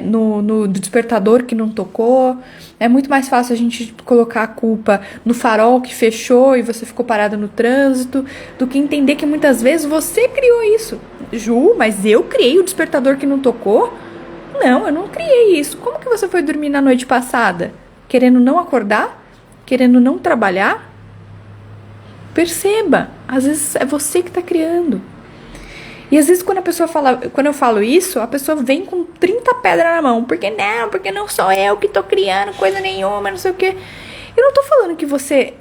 no despertador que não tocou, é muito mais fácil a gente colocar a culpa no farol que fechou e você ficou parada no trânsito, do que entender que muitas vezes você criou isso. Ju, mas eu criei o despertador que não tocou? Não, eu não criei isso. Como que você foi dormir na noite passada? Querendo não acordar? Querendo não trabalhar? Perceba, às vezes é você que está criando. E às vezes quando eu falo isso, a pessoa vem com 30 pedras na mão. Porque não sou eu que estou criando coisa nenhuma, não sei o quê. Eu não tô falando que você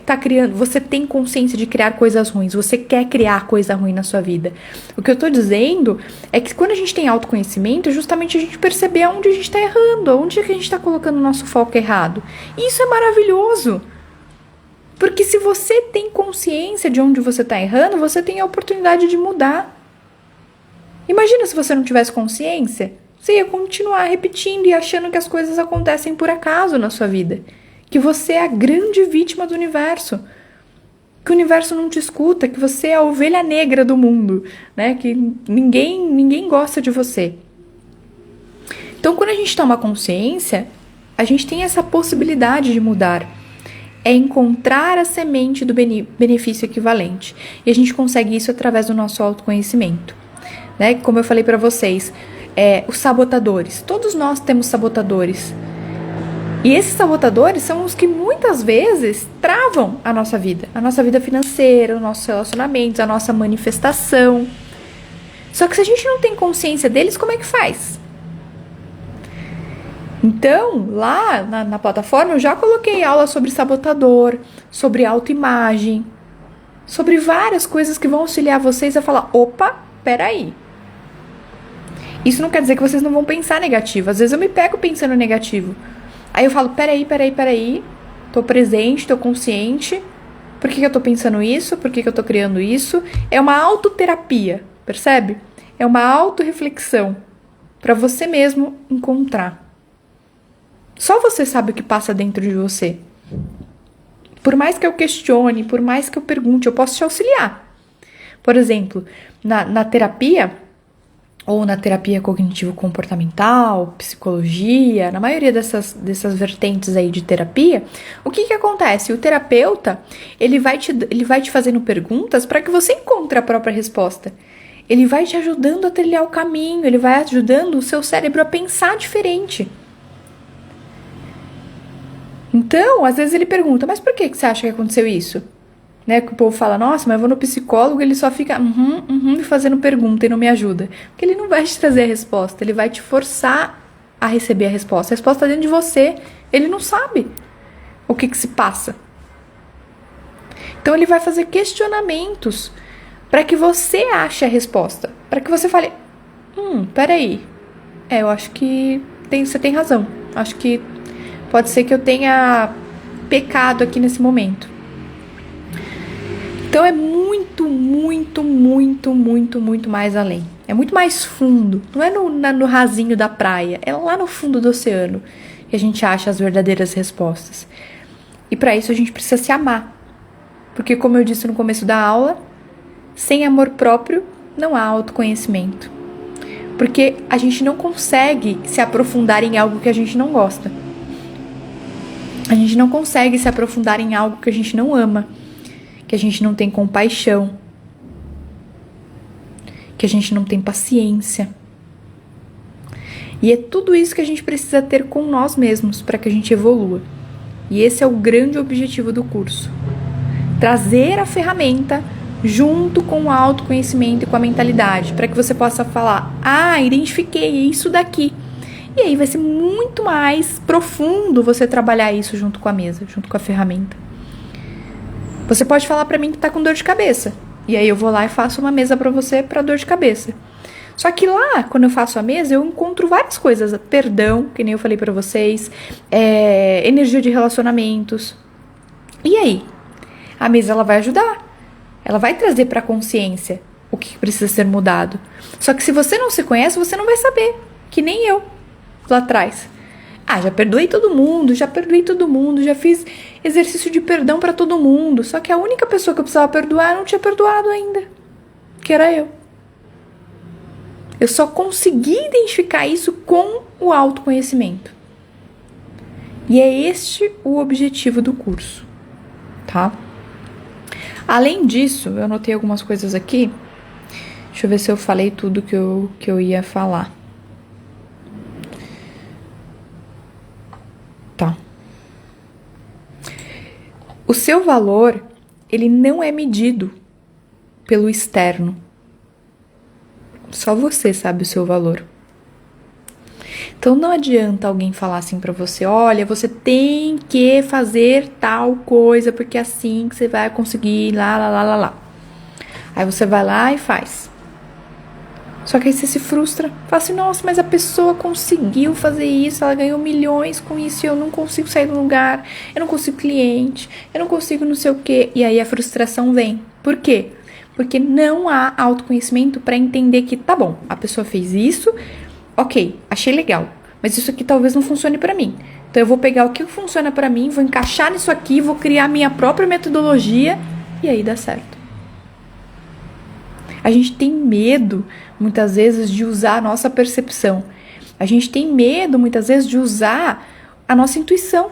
tá criando, você tem consciência de criar coisas ruins, você quer criar coisa ruim na sua vida. O que eu tô dizendo é que quando a gente tem autoconhecimento, é justamente a gente perceber onde a gente tá errando, onde é que a gente tá colocando o nosso foco errado. E isso é maravilhoso. Porque se você tem consciência de onde você tá errando, você tem a oportunidade de mudar. Imagina se você não tivesse consciência, você ia continuar repetindo e achando que as coisas acontecem por acaso na sua vida. Que você é a grande vítima do universo, que o universo não te escuta, que você é a ovelha negra do mundo, né? Que ninguém gosta de você. Então, quando a gente toma consciência, a gente tem essa possibilidade de mudar. É encontrar a semente do benefício equivalente. E a gente consegue isso através do nosso autoconhecimento. Né? Como eu falei para vocês, os sabotadores. Todos nós temos sabotadores. E esses sabotadores são os que muitas vezes travam a nossa vida financeira, os nossos relacionamentos, a nossa manifestação. Só que se a gente não tem consciência deles, como é que faz? Então, lá na plataforma eu já coloquei aula sobre sabotador, sobre autoimagem, sobre várias coisas que vão auxiliar vocês a falar, opa, peraí. Isso não quer dizer que vocês não vão pensar negativo. Às vezes eu me pego pensando negativo. Aí eu falo, peraí. Tô presente, tô consciente. Por que eu tô pensando isso? Por que eu tô criando isso? É uma autoterapia, percebe? É uma autorreflexão para você mesmo encontrar. Só você sabe o que passa dentro de você. Por mais que eu questione, por mais que eu pergunte, eu posso te auxiliar. Por exemplo, na terapia, ou na terapia cognitivo-comportamental, psicologia, na maioria dessas vertentes aí de terapia, o que acontece? O terapeuta, ele vai te fazendo perguntas para que você encontre a própria resposta. Ele vai te ajudando a trilhar o caminho, ele vai ajudando o seu cérebro a pensar diferente. Então, às vezes ele pergunta, mas por que você acha que aconteceu isso? Né, que o povo fala, nossa, mas eu vou no psicólogo, ele só fica me fazendo pergunta e não me ajuda. Porque ele não vai te trazer a resposta, ele vai te forçar a receber a resposta. A resposta está dentro de você, ele não sabe o que se passa. Então ele vai fazer questionamentos para que você ache a resposta. Para que você fale, peraí, eu acho que você tem razão. Acho que pode ser que eu tenha pecado aqui nesse momento. Então é muito mais além. É muito mais fundo. Não é no rasinho da praia. É lá no fundo do oceano que a gente acha as verdadeiras respostas. E para isso a gente precisa se amar. Porque, como eu disse no começo da aula, sem amor próprio não há autoconhecimento. Porque a gente não consegue se aprofundar em algo que a gente não gosta. A gente não consegue se aprofundar em algo que a gente não ama. Que a gente não tem compaixão, que a gente não tem paciência. E é tudo isso que a gente precisa ter com nós mesmos para que a gente evolua. E esse é o grande objetivo do curso. Trazer a ferramenta junto com o autoconhecimento e com a mentalidade, para que você possa falar, identifiquei isso daqui. E aí vai ser muito mais profundo você trabalhar isso junto com a mesa, junto com a ferramenta. Você pode falar pra mim que tá com dor de cabeça. E aí eu vou lá e faço uma mesa pra você pra dor de cabeça. Só que lá, quando eu faço a mesa, eu encontro várias coisas. Perdão, que nem eu falei pra vocês. Energia de relacionamentos. E aí? A mesa, ela vai ajudar. Ela vai trazer pra consciência o que precisa ser mudado. Só que se você não se conhece, você não vai saber. Que nem eu, lá atrás. Já perdoei todo mundo, já fiz exercício de perdão pra todo mundo. Só que a única pessoa que eu precisava perdoar não tinha perdoado ainda, que era eu. Eu só consegui identificar isso com o autoconhecimento. E é este o objetivo do curso, tá? Além disso, eu anotei algumas coisas aqui. Deixa eu ver se eu falei tudo que eu ia falar. Tá. O seu valor, ele não é medido pelo externo. Só você sabe o seu valor. Então não adianta alguém falar assim pra você, olha, você tem que fazer tal coisa, porque é assim que você vai conseguir lá. Aí você vai lá e faz. Só que aí você se frustra, fala assim, nossa, mas a pessoa conseguiu fazer isso, ela ganhou milhões com isso e eu não consigo sair do lugar, eu não consigo cliente, eu não consigo não sei o quê. E aí a frustração vem. Por quê? Porque não há autoconhecimento para entender que, tá bom, a pessoa fez isso, ok, achei legal, mas isso aqui talvez não funcione para mim. Então eu vou pegar o que funciona para mim, vou encaixar nisso aqui, vou criar minha própria metodologia e aí dá certo. A gente tem medo, muitas vezes, de usar a nossa percepção. A gente tem medo, muitas vezes, de usar a nossa intuição.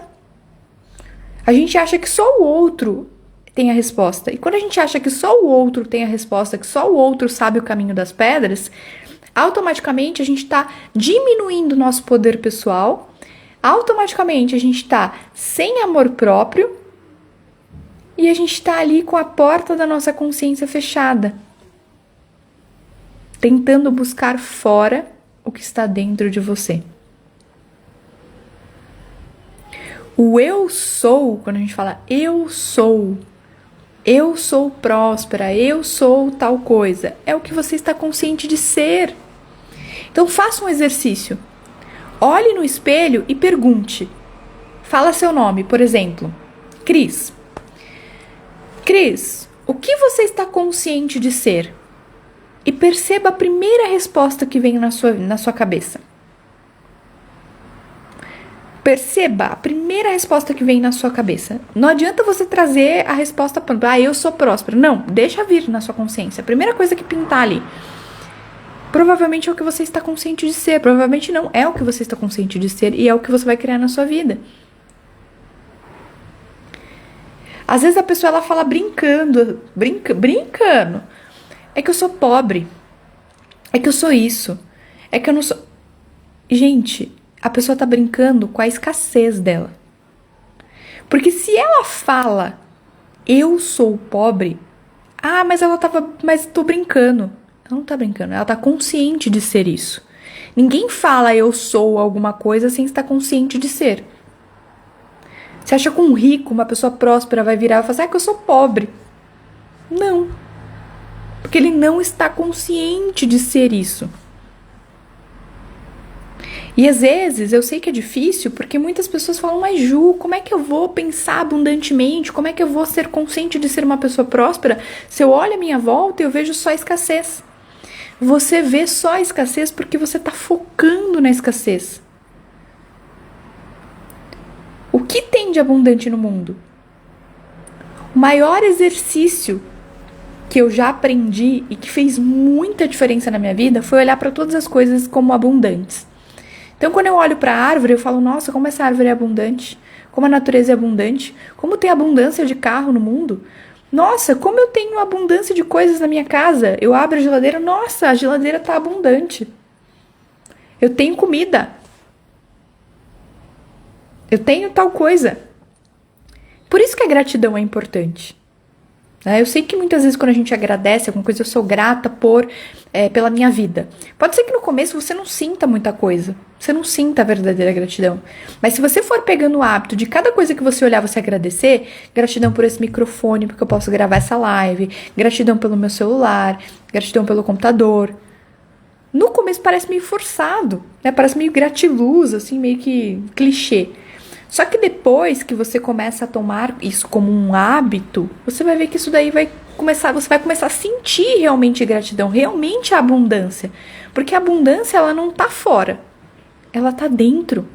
A gente acha que só o outro tem a resposta. E quando a gente acha que só o outro tem a resposta, que só o outro sabe o caminho das pedras, automaticamente a gente está diminuindo o nosso poder pessoal, automaticamente a gente está sem amor próprio e a gente está ali com a porta da nossa consciência fechada, tentando buscar fora o que está dentro de você. O eu sou, quando a gente fala eu sou, Eu sou próspera, eu sou tal coisa. É o que você está consciente de ser. Então faça um exercício. Olhe no espelho e pergunte. Fala seu nome, por exemplo. Cris. Cris, o que você está consciente de ser? E perceba a primeira resposta que vem na sua cabeça. Perceba a primeira resposta que vem na sua cabeça. Não adianta você trazer a resposta para eu sou próspera. Não, deixa vir na sua consciência. A primeira coisa que pintar ali. Provavelmente é o que você está consciente de ser. Provavelmente não é o que você está consciente de ser e é o que você vai criar na sua vida. Às vezes a pessoa ela fala brincando. É que eu sou pobre. É que eu sou isso. É que eu não sou... Gente, a pessoa tá brincando com a escassez dela. Porque se ela fala, eu sou pobre, mas tô brincando. Ela não tá brincando, ela tá consciente de ser isso. Ninguém fala eu sou alguma coisa sem estar consciente de ser. Você acha que um rico, uma pessoa próspera vai virar e falar assim, que eu sou pobre? Não. Porque ele não está consciente de ser isso. E às vezes eu sei que é difícil porque muitas pessoas falam, mas Ju, como é que eu vou pensar abundantemente? Como é que eu vou ser consciente de ser uma pessoa próspera se eu olho a minha volta e eu vejo só escassez? Você vê só a escassez porque você está focando na escassez. O que tem de abundante no mundo? O maior exercício que eu já aprendi e que fez muita diferença na minha vida foi olhar para todas as coisas como abundantes. Então, quando eu olho para a árvore, eu falo, nossa, como essa árvore é abundante, como a natureza é abundante, como tem abundância de carro no mundo. Nossa, como eu tenho abundância de coisas na minha casa. Eu abro a geladeira, nossa, a geladeira está abundante. Eu tenho comida. Eu tenho tal coisa. Por isso que a gratidão é importante. Eu sei que muitas vezes quando a gente agradece alguma coisa, eu sou grata pela minha vida. Pode ser que no começo você não sinta muita coisa. Você não sinta a verdadeira gratidão. Mas se você for pegando o hábito de cada coisa que você olhar, você agradecer, gratidão por esse microfone, porque eu posso gravar essa live, gratidão pelo meu celular, gratidão pelo computador. No começo parece meio forçado, né? Parece meio gratiluz, assim, meio que clichê. Só que depois que você começa a tomar isso como um hábito, você vai ver que isso daí você vai começar a sentir realmente gratidão, realmente a abundância. Porque a abundância, ela não tá fora, ela tá dentro.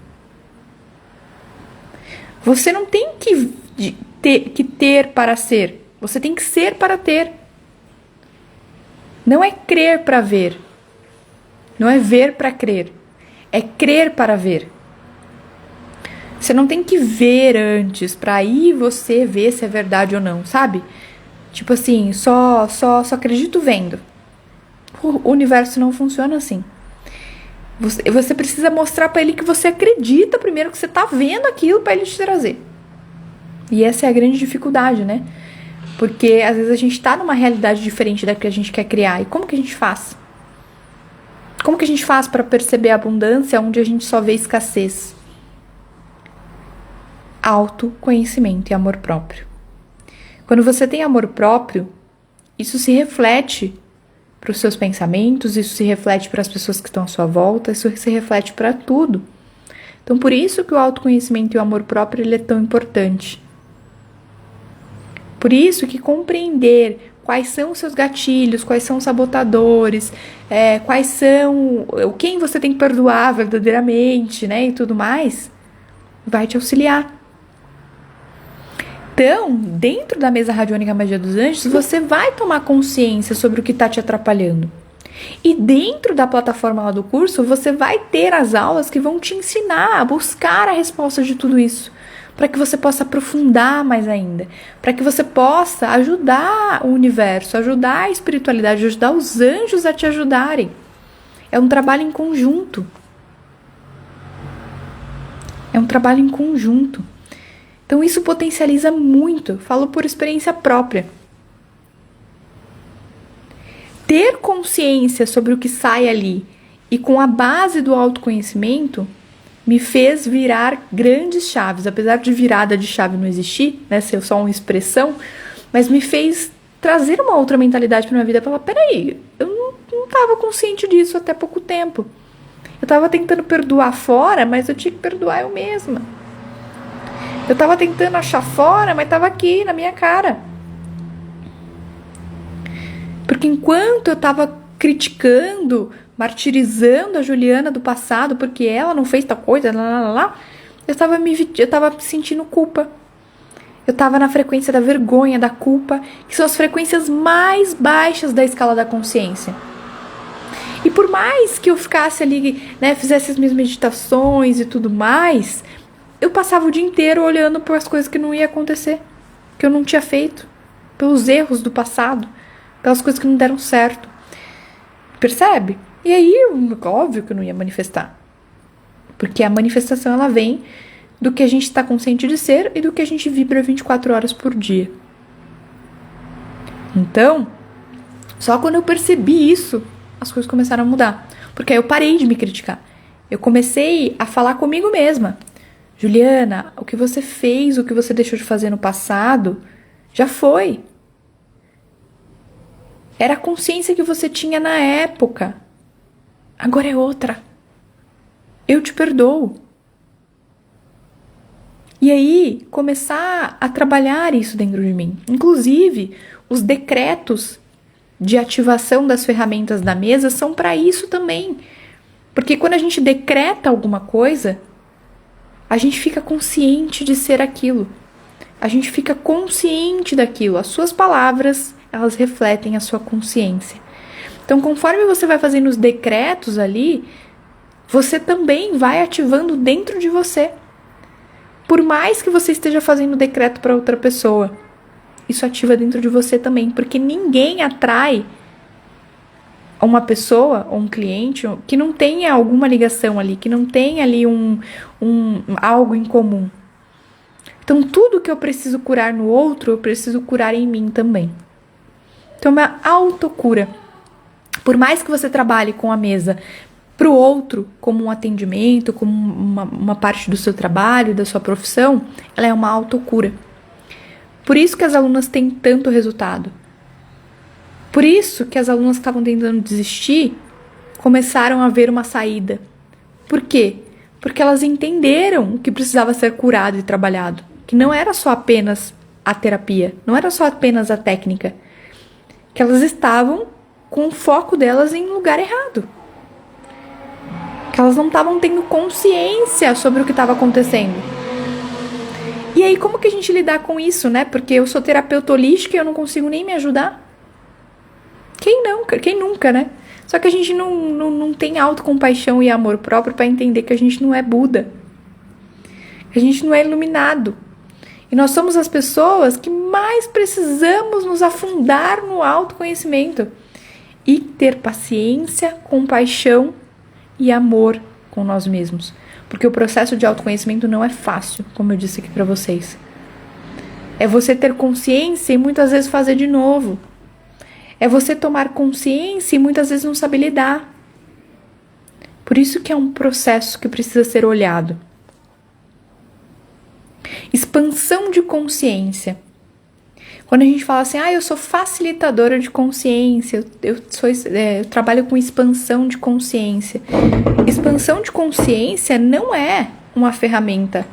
Você não tem que ter para ser, você tem que ser para ter. Não é crer para ver, não é ver para crer, é crer para ver. Você não tem que ver antes pra aí você ver se é verdade ou não, sabe? Tipo assim, só acredito vendo. O universo não funciona assim. Você precisa mostrar pra ele que você acredita primeiro, que você tá vendo aquilo pra ele te trazer. E essa é a grande dificuldade, né? Porque às vezes a gente tá numa realidade diferente da que a gente quer criar. E como que a gente faz? Como que a gente faz pra perceber a abundância onde a gente só vê escassez? Autoconhecimento e amor próprio. Quando você tem amor próprio, isso se reflete para os seus pensamentos, isso se reflete para as pessoas que estão à sua volta, isso se reflete para tudo. Então, por isso que o autoconhecimento e o amor próprio ele é tão importante. Por isso que compreender quais são os seus gatilhos, quais são os sabotadores, quais são quem você tem que perdoar verdadeiramente, né, e tudo mais, vai te auxiliar. Então, dentro da mesa radiônica Magia dos Anjos, você vai tomar consciência sobre o que está te atrapalhando. E dentro da plataforma lá do curso, você vai ter as aulas que vão te ensinar a buscar a resposta de tudo isso. Para que você possa aprofundar mais ainda. Para que você possa ajudar o universo, ajudar a espiritualidade, ajudar os anjos a te ajudarem. É um trabalho em conjunto. É um trabalho em conjunto. Então isso potencializa muito, falo por experiência própria. Ter consciência sobre o que sai ali e com a base do autoconhecimento me fez virar grandes chaves, apesar de virada de chave não existir, né, ser só uma expressão, mas me fez trazer uma outra mentalidade pra minha vida. Falar, peraí, eu não tava consciente disso até pouco tempo. Eu tava tentando perdoar fora, mas eu tinha que perdoar eu mesma. Eu tava tentando achar fora, mas tava aqui, na minha cara. Porque enquanto eu tava criticando, martirizando a Juliana do passado, porque ela não fez tal coisa, eu tava sentindo culpa. Eu tava na frequência da vergonha, da culpa, que são as frequências mais baixas da escala da consciência. E por mais que eu ficasse ali, né, fizesse as minhas meditações e tudo mais, eu passava o dia inteiro olhando para as coisas que não ia acontecer, que eu não tinha feito, pelos erros do passado, pelas coisas que não deram certo. Percebe? E aí, óbvio que eu não ia manifestar. Porque a manifestação, ela vem do que a gente está consciente de ser e do que a gente vibra 24 horas por dia. Então, só quando eu percebi isso, as coisas começaram a mudar. Porque aí eu parei de me criticar. Eu comecei a falar comigo mesma. Juliana, o que você fez, o que você deixou de fazer no passado, já foi. Era a consciência que você tinha na época. Agora é outra. Eu te perdoo. E aí, começar a trabalhar isso dentro de mim. Inclusive, os decretos de ativação das ferramentas da mesa são para isso também. Porque quando a gente decreta alguma coisa, a gente fica consciente de ser aquilo. A gente fica consciente daquilo. As suas palavras, elas refletem a sua consciência. Então, conforme você vai fazendo os decretos ali, você também vai ativando dentro de você. Por mais que você esteja fazendo decreto para outra pessoa, isso ativa dentro de você também, porque ninguém atrai uma pessoa ou um cliente que não tenha alguma ligação ali, que não tenha ali algo em comum. Então, tudo que eu preciso curar no outro, eu preciso curar em mim também. Então, uma autocura. Por mais que você trabalhe com a mesa para o outro, como um atendimento, como uma parte do seu trabalho, da sua profissão, ela é uma autocura. Por isso que as alunas têm tanto resultado. Por isso que as alunas que estavam tentando desistir começaram a ver uma saída. Por quê? Porque elas entenderam o que precisava ser curado e trabalhado. Que não era só apenas a terapia, não era só apenas a técnica. Que elas estavam com o foco delas em lugar errado. Que elas não estavam tendo consciência sobre o que estava acontecendo. E aí, como que a gente lidar com isso, né? Porque eu sou terapeuta holística e eu não consigo nem me ajudar. Quem nunca, né? Só que a gente não tem autocompaixão e amor próprio para entender que a gente não é Buda. A gente não é iluminado. E nós somos as pessoas que mais precisamos nos afundar no autoconhecimento. E ter paciência, compaixão e amor com nós mesmos. Porque o processo de autoconhecimento não é fácil, como eu disse aqui para vocês. É você ter consciência e muitas vezes fazer de novo. É você tomar consciência e muitas vezes não saber lidar. Por isso que é um processo que precisa ser olhado. Expansão de consciência. Quando a gente fala assim, eu sou facilitadora de consciência, eu trabalho com expansão de consciência. Expansão de consciência não é uma ferramenta.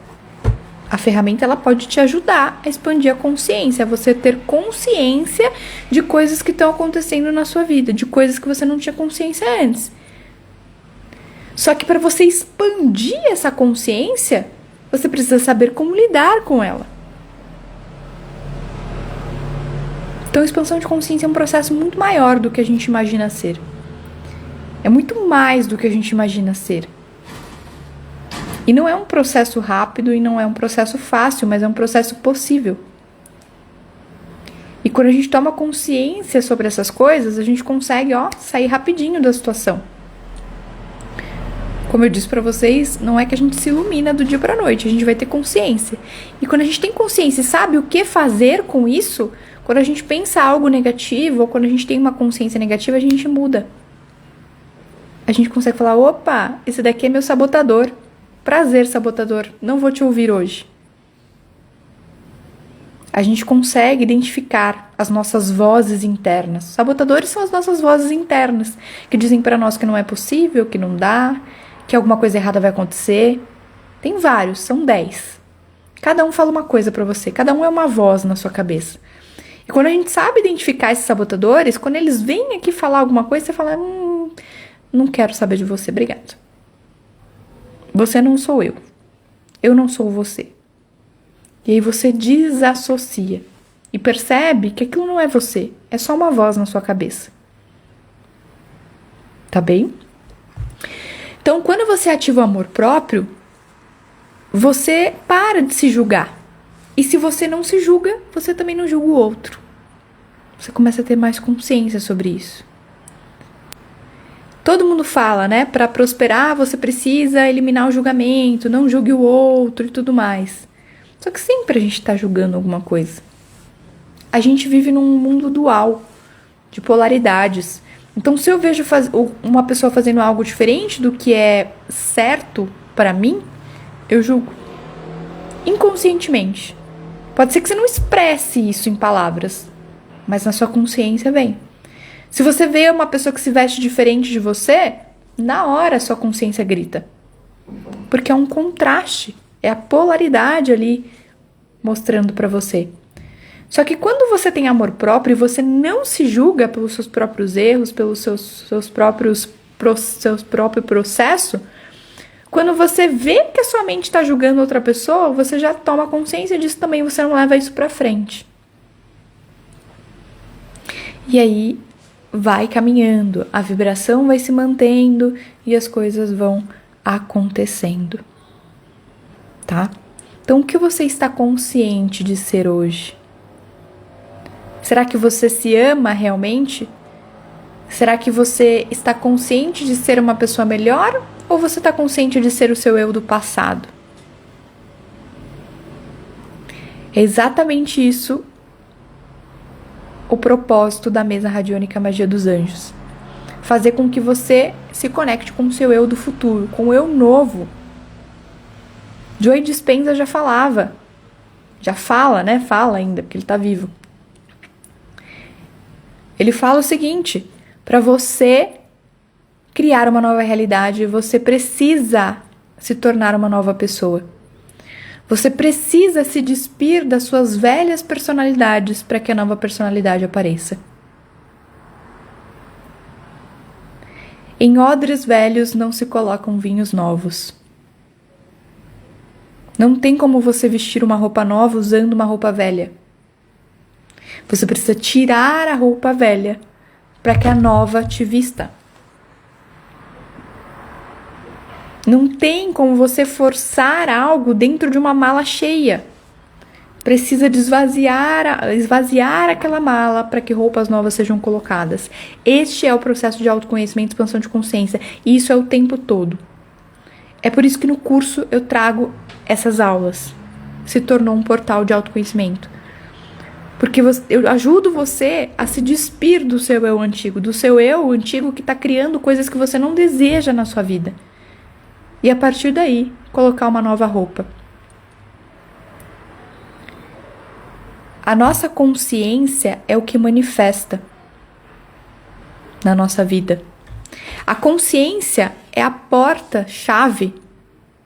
A ferramenta, ela pode te ajudar a expandir a consciência, a você ter consciência de coisas que estão acontecendo na sua vida, de coisas que você não tinha consciência antes. Só que para você expandir essa consciência, você precisa saber como lidar com ela. Então, a expansão de consciência é um processo muito maior do que a gente imagina ser. É muito mais do que a gente imagina ser. E não é um processo rápido e não é um processo fácil, mas é um processo possível. E quando a gente toma consciência sobre essas coisas, a gente consegue, sair rapidinho da situação. Como eu disse pra vocês, não é que a gente se ilumina do dia pra noite, a gente vai ter consciência. E quando a gente tem consciência e sabe o que fazer com isso, quando a gente pensa algo negativo ou quando a gente tem uma consciência negativa, a gente muda. A gente consegue falar, opa, esse daqui é meu sabotador. Prazer, sabotador, não vou te ouvir hoje. A gente consegue identificar as nossas vozes internas. Sabotadores são as nossas vozes internas, que dizem para nós que não é possível, que não dá, que alguma coisa errada vai acontecer. Tem vários, são 10. Cada um fala uma coisa para você, cada um é uma voz na sua cabeça. E quando a gente sabe identificar esses sabotadores, quando eles vêm aqui falar alguma coisa, você fala, não quero saber de você, obrigado. Você não sou eu não sou você. E aí você desassocia e percebe que aquilo não é você, é só uma voz na sua cabeça. Tá bem? Então, quando você ativa o amor próprio, você para de se julgar. E se você não se julga, você também não julga o outro. Você começa a ter mais consciência sobre isso. Todo mundo fala, né? Para prosperar, você precisa eliminar o julgamento, não julgue o outro e tudo mais. Só que sempre a gente está julgando alguma coisa. A gente vive num mundo dual, de polaridades. Então, se eu vejo uma pessoa fazendo algo diferente do que é certo para mim, eu julgo. Inconscientemente. Pode ser que você não expresse isso em palavras, mas na sua consciência vem. Se você vê uma pessoa que se veste diferente de você, na hora a sua consciência grita. Porque é um contraste. É a polaridade ali mostrando para você. Só que quando você tem amor próprio e você não se julga pelos seus próprios erros, pelos seus próprios próprio processo, quando você vê que a sua mente está julgando outra pessoa, você já toma consciência disso também, você não leva isso para frente. E aí vai caminhando, a vibração vai se mantendo e as coisas vão acontecendo. Tá? Então, o que você está consciente de ser hoje? Será que você se ama realmente? Será que você está consciente de ser uma pessoa melhor? Ou você está consciente de ser o seu eu do passado? É exatamente isso o propósito da mesa radiônica Magia dos Anjos. Fazer com que você se conecte com o seu eu do futuro, com o eu novo. Joe Dispenza já falava. Já fala, né? Fala ainda, porque ele está vivo. Ele fala o seguinte: para você criar uma nova realidade, você precisa se tornar uma nova pessoa. Você precisa se despir das suas velhas personalidades para que a nova personalidade apareça. Em odres velhos não se colocam vinhos novos. Não tem como você vestir uma roupa nova usando uma roupa velha. Você precisa tirar a roupa velha para que a nova te vista. Não tem como você forçar algo dentro de uma mala cheia. Precisa esvaziar aquela mala para que roupas novas sejam colocadas. Este é o processo de autoconhecimento e expansão de consciência. E isso é o tempo todo. É por isso que no curso eu trago essas aulas. Se tornou um portal de autoconhecimento. Porque eu ajudo você a se despir do seu eu antigo. Do seu eu antigo que está criando coisas que você não deseja na sua vida. E a partir daí, colocar uma nova roupa. A nossa consciência é o que manifesta na nossa vida. A consciência é a porta-chave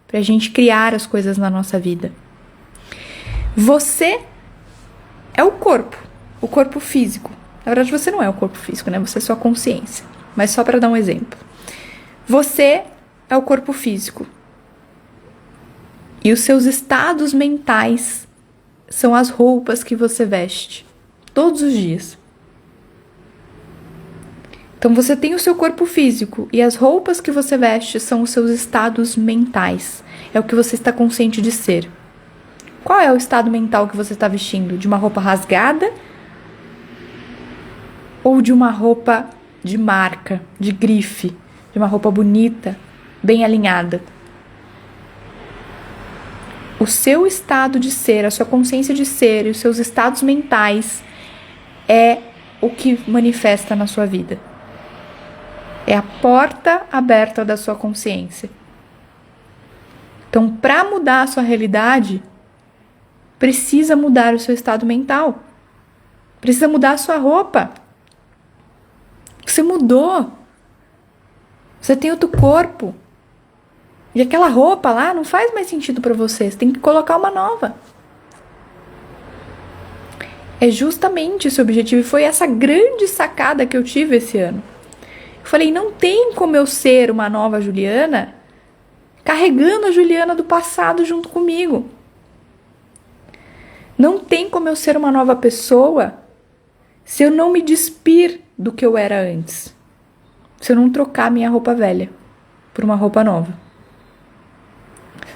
para a gente criar as coisas na nossa vida. Você é o corpo físico. Na verdade, você não é o corpo físico, né? Você é sua consciência. Mas só para dar um exemplo. Você é o corpo físico. E os seus estados mentais são as roupas que você veste todos os dias. Então você tem o seu corpo físico e as roupas que você veste são os seus estados mentais. É o que você está consciente de ser. Qual é o estado mental que você está vestindo? De uma roupa rasgada? Ou de uma roupa de marca, de grife, de uma roupa bonita, bem alinhada? O seu estado de ser, a sua consciência de ser e os seus estados mentais é o que manifesta na sua vida. É a porta aberta da sua consciência. Então, para mudar a sua realidade, precisa mudar o seu estado mental. Precisa mudar a sua roupa. Você mudou. Você tem outro corpo. E aquela roupa lá não faz mais sentido para você. Você tem que colocar uma nova. É justamente esse o objetivo. E foi essa grande sacada que eu tive esse ano. Eu falei, não tem como eu ser uma nova Juliana carregando a Juliana do passado junto comigo. Não tem como eu ser uma nova pessoa se eu não me despir do que eu era antes. Se eu não trocar minha roupa velha por uma roupa nova.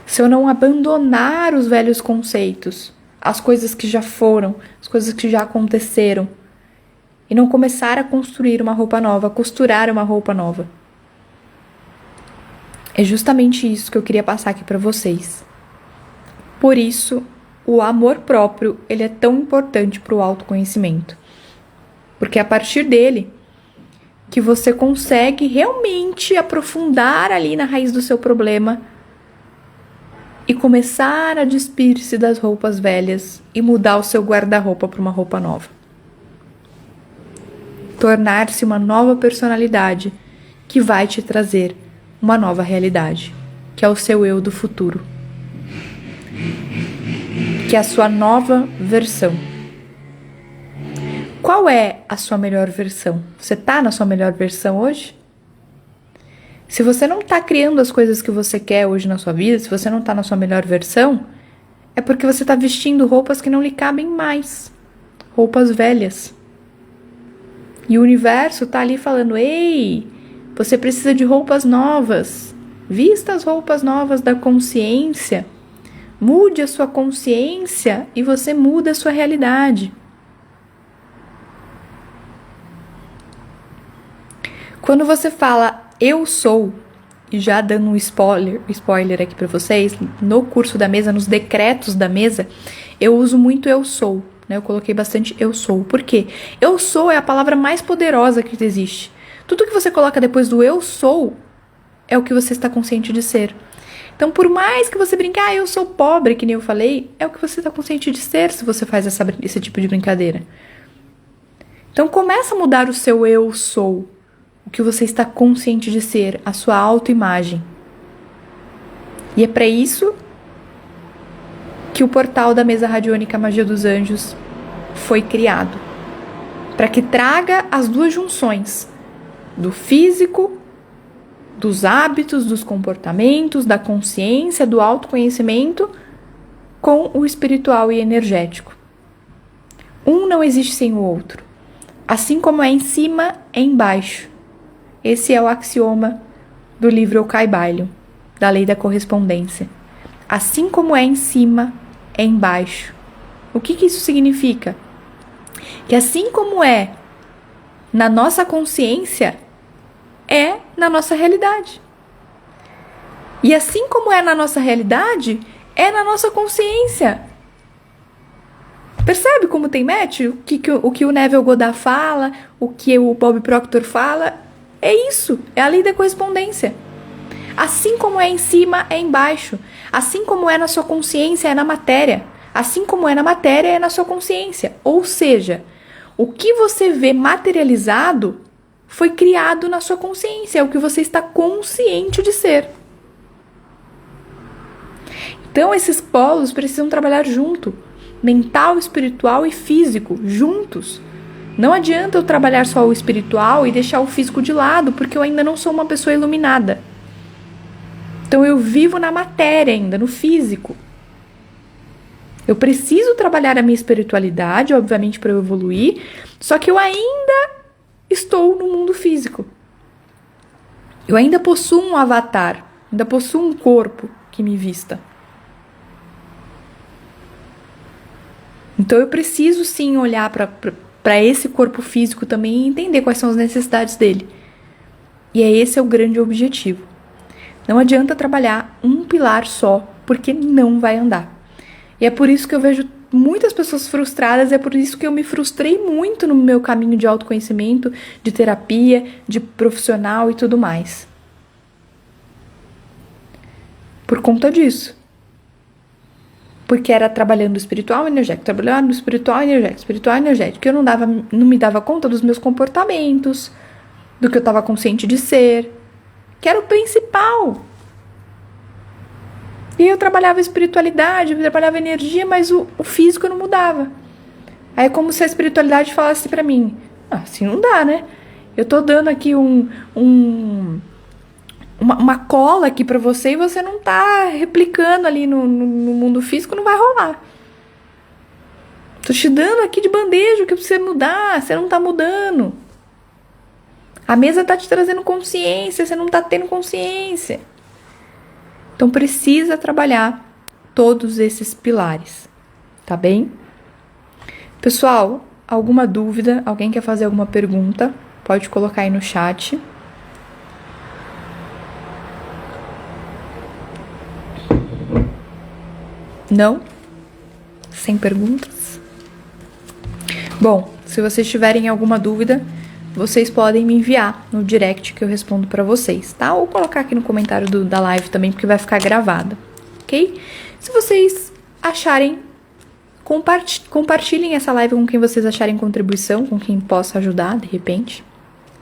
Se eu não abandonar os velhos conceitos, as coisas que já foram, as coisas que já aconteceram, e não começar a construir uma roupa nova, costurar uma roupa nova. É justamente isso que eu queria passar aqui para vocês. Por isso, o amor próprio, ele é tão importante para o autoconhecimento. Porque é a partir dele que você consegue realmente aprofundar ali na raiz do seu problema e começar a despir-se das roupas velhas e mudar o seu guarda-roupa para uma roupa nova. Tornar-se uma nova personalidade que vai te trazer uma nova realidade, que é o seu eu do futuro. Que é a sua nova versão. Qual é a sua melhor versão? Você está na sua melhor versão hoje? Se você não está criando as coisas que você quer hoje na sua vida, se você não está na sua melhor versão, é porque você está vestindo roupas que não lhe cabem mais. Roupas velhas. E o universo está ali falando, ei, você precisa de roupas novas. Vista as roupas novas da consciência. Mude a sua consciência e você muda a sua realidade. Quando você fala eu sou, e já dando um spoiler aqui para vocês, no curso da mesa, nos decretos da mesa, eu uso muito eu sou, né? Eu coloquei bastante eu sou. Por quê? Eu sou é a palavra mais poderosa que existe. Tudo que você coloca depois do eu sou é o que você está consciente de ser. Então, por mais que você brinque, eu sou pobre, que nem eu falei, é o que você está consciente de ser se você faz esse tipo de brincadeira. Então, começa a mudar o seu eu sou. O que você está consciente de ser, a sua autoimagem. E é para isso que o portal da mesa radiônica Magia dos Anjos foi criado. Para que traga as duas junções do físico, dos hábitos, dos comportamentos, da consciência, do autoconhecimento com o espiritual e energético. Um não existe sem o outro. Assim como é em cima, é embaixo. Esse é o axioma do livro Kybalion, da lei da correspondência. Assim como é em cima, é embaixo. O que isso significa? Que assim como é na nossa consciência, é na nossa realidade. E assim como é na nossa realidade, é na nossa consciência. Percebe como tem match? O que o Neville Goddard fala, o que o Bob Proctor fala, é isso, é a lei da correspondência. Assim como é em cima, é embaixo. Assim como é na sua consciência, é na matéria. Assim como é na matéria, é na sua consciência. Ou seja, o que você vê materializado foi criado na sua consciência, é o que você está consciente de ser. Então, esses polos precisam trabalhar junto. Mental, espiritual e físico, juntos. Não adianta eu trabalhar só o espiritual e deixar o físico de lado, porque eu ainda não sou uma pessoa iluminada. Então eu vivo na matéria ainda, no físico. Eu preciso trabalhar a minha espiritualidade, obviamente, para eu evoluir, só que eu ainda estou no mundo físico. Eu ainda possuo um avatar, ainda possuo um corpo que me vista. Então eu preciso sim olhar para esse corpo físico também e entender quais são as necessidades dele. E esse é o grande objetivo. Não adianta trabalhar um pilar só, porque não vai andar. E é por isso que eu vejo muitas pessoas frustradas, é por isso que eu me frustrei muito no meu caminho de autoconhecimento, de terapia, de profissional e tudo mais. Por conta disso. Porque era trabalhando espiritual e energético, trabalhando espiritual e energético. Eu não me dava conta dos meus comportamentos, do que eu estava consciente de ser, que era o principal. E eu trabalhava espiritualidade, eu trabalhava energia, mas o físico eu não mudava. Aí é como se a espiritualidade falasse pra mim, assim não dá, né? Eu tô dando aqui uma cola aqui pra você e você não tá replicando ali no mundo físico, não vai rolar. Tô te dando aqui de bandeja o que você mudar, você não tá mudando. A mesa tá te trazendo consciência, você não tá tendo consciência. Então precisa trabalhar todos esses pilares, tá bem? Pessoal, alguma dúvida? Alguém quer fazer alguma pergunta? Pode colocar aí no chat. Não? Sem perguntas? Bom, se vocês tiverem alguma dúvida, vocês podem me enviar no direct que eu respondo pra vocês, tá? Ou colocar aqui no comentário da live também, porque vai ficar gravada, ok? Se vocês acharem, compartilhem essa live com quem vocês acharem contribuição, com quem possa ajudar, de repente,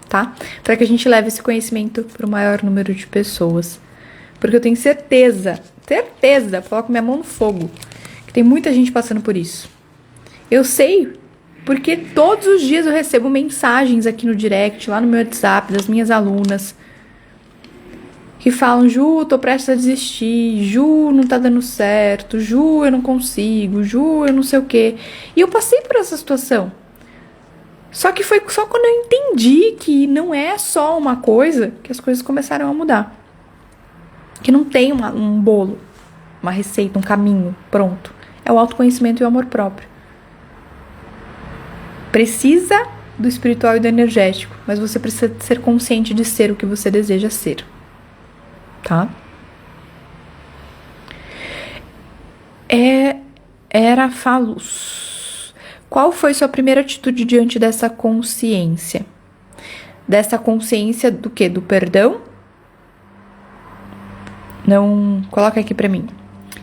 tá? Para que a gente leve esse conhecimento para o maior número de pessoas. Porque eu tenho certeza, coloco minha mão no fogo, que tem muita gente passando por isso. Eu sei, porque todos os dias eu recebo mensagens aqui no direct, lá no meu WhatsApp, das minhas alunas, que falam, Ju, tô prestes a desistir, Ju, não tá dando certo, Ju, eu não consigo, Ju, eu não sei o quê. E eu passei por essa situação. Só que foi só quando eu entendi que não é só uma coisa que as coisas começaram a mudar. Que não tem um bolo, uma receita, um caminho pronto. É o autoconhecimento e o amor próprio. Precisa do espiritual e do energético, mas você precisa ser consciente de ser o que você deseja ser. Tá? Era Falus. Qual foi sua primeira atitude diante dessa consciência? Dessa consciência do quê? Do perdão? Não, coloca aqui pra mim.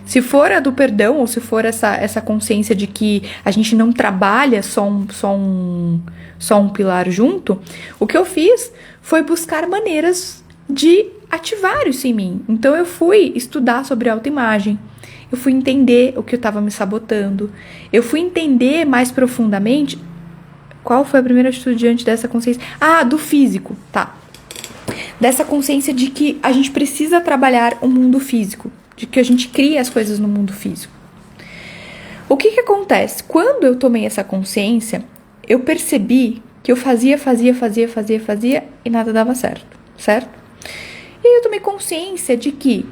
Se for a do perdão, ou se for essa consciência de que a gente não trabalha só um pilar junto, o que eu fiz foi buscar maneiras de ativar isso em mim. Então eu fui estudar sobre autoimagem, eu fui entender o que eu estava me sabotando, eu fui entender mais profundamente qual foi a primeira atitude diante dessa consciência. Do físico, tá. Dessa consciência de que a gente precisa trabalhar o mundo físico, de que a gente cria as coisas no mundo físico. O que acontece? Quando eu tomei essa consciência, eu percebi que eu fazia e nada dava certo? E aí eu tomei consciência de que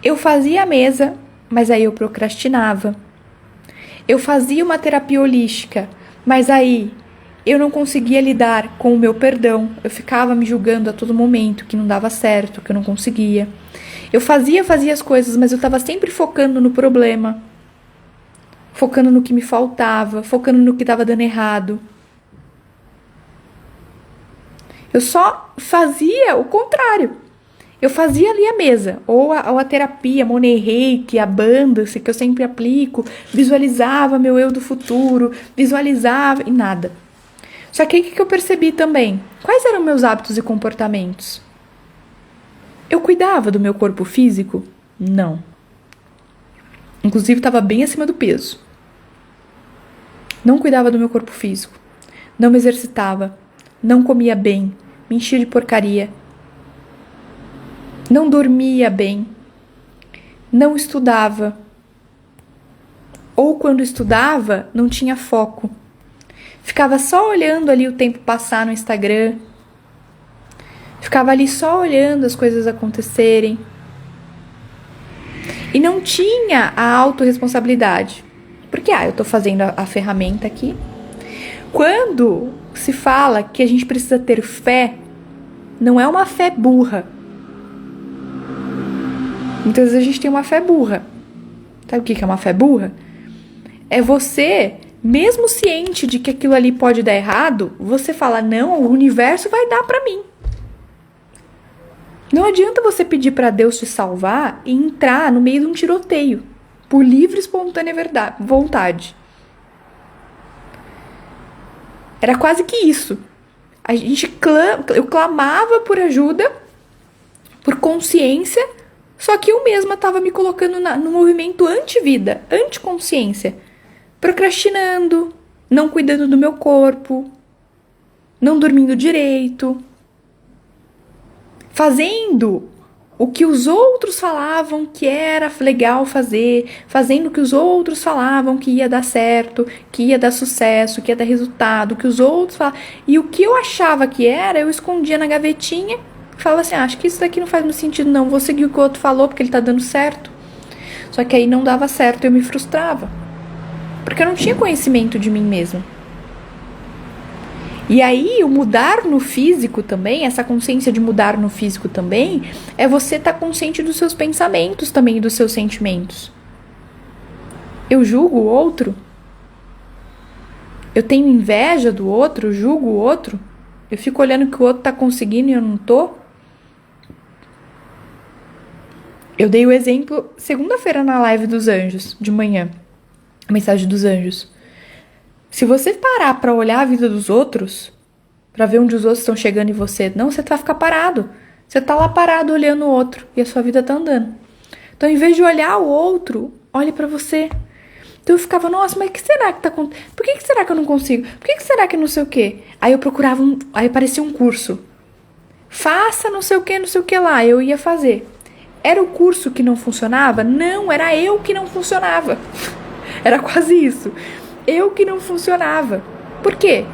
eu fazia a mesa, mas aí eu procrastinava. Eu fazia uma terapia holística, mas aí eu não conseguia lidar com o meu perdão. Eu ficava me julgando a todo momento que não dava certo, que eu não conseguia. Eu fazia as coisas, mas eu estava sempre focando no problema, focando no que me faltava, focando no que estava dando errado. Eu só fazia o contrário. Eu fazia ali a mesa, ou a terapia, Money Reiki, a banda que eu sempre aplico, visualizava meu eu do futuro, visualizava e nada. Só que aí o que eu percebi também? Quais eram meus hábitos e comportamentos? Eu cuidava do meu corpo físico? Não. Inclusive estava bem acima do peso. Não cuidava do meu corpo físico. Não me exercitava. Não comia bem. Me enchia de porcaria. Não dormia bem. Não estudava. Ou quando estudava, não tinha foco. Ficava só olhando ali o tempo passar no Instagram. Ficava ali só olhando as coisas acontecerem. E não tinha a autorresponsabilidade. Porque, eu tô fazendo a ferramenta aqui. Quando se fala que a gente precisa ter fé, não é uma fé burra. Muitas vezes a gente tem uma fé burra. Sabe o que é uma fé burra? É você, mesmo ciente de que aquilo ali pode dar errado, você fala, não, o universo vai dar pra mim. Não adianta você pedir pra Deus te salvar e entrar no meio de um tiroteio. por livre e espontânea vontade. Era quase que isso. Eu clamava por ajuda, por consciência, só que eu mesma estava me colocando no movimento anti-vida, anti-consciência. Procrastinando, não cuidando do meu corpo, não dormindo direito, fazendo o que os outros falavam que era legal fazer, fazendo o que os outros falavam que ia dar certo, que ia dar sucesso, que ia dar resultado, que os outros falavam. E o que eu achava que era, eu escondia na gavetinha, falava assim, acho que isso daqui não faz muito sentido não, vou seguir o que o outro falou porque ele tá dando certo. Só que aí não dava certo, eu me frustrava. Porque eu não tinha conhecimento de mim mesma. E aí, o mudar no físico também, essa consciência de mudar no físico também, é você estar consciente dos seus pensamentos também e dos seus sentimentos. Eu julgo o outro? Eu tenho inveja do outro? Eu julgo o outro? Eu fico olhando o que o outro tá conseguindo e eu não tô? Eu dei o exemplo segunda-feira na live dos anjos, de manhã. A mensagem dos anjos. Se você parar pra olhar a vida dos outros, pra ver onde os outros estão chegando e você não, você vai ficar parado. Você tá lá parado olhando o outro e a sua vida tá andando. Então, em vez de olhar o outro, olhe pra você. Então eu ficava, nossa, mas o que será que tá acontecendo? Por que será que eu não consigo? Por que será que não sei o quê? Aí eu procurava, aí aparecia um curso. Faça não sei o que lá, eu ia fazer. Era o curso que não funcionava? Não, era eu que não funcionava. Era quase isso. Eu que não funcionava. Por quê?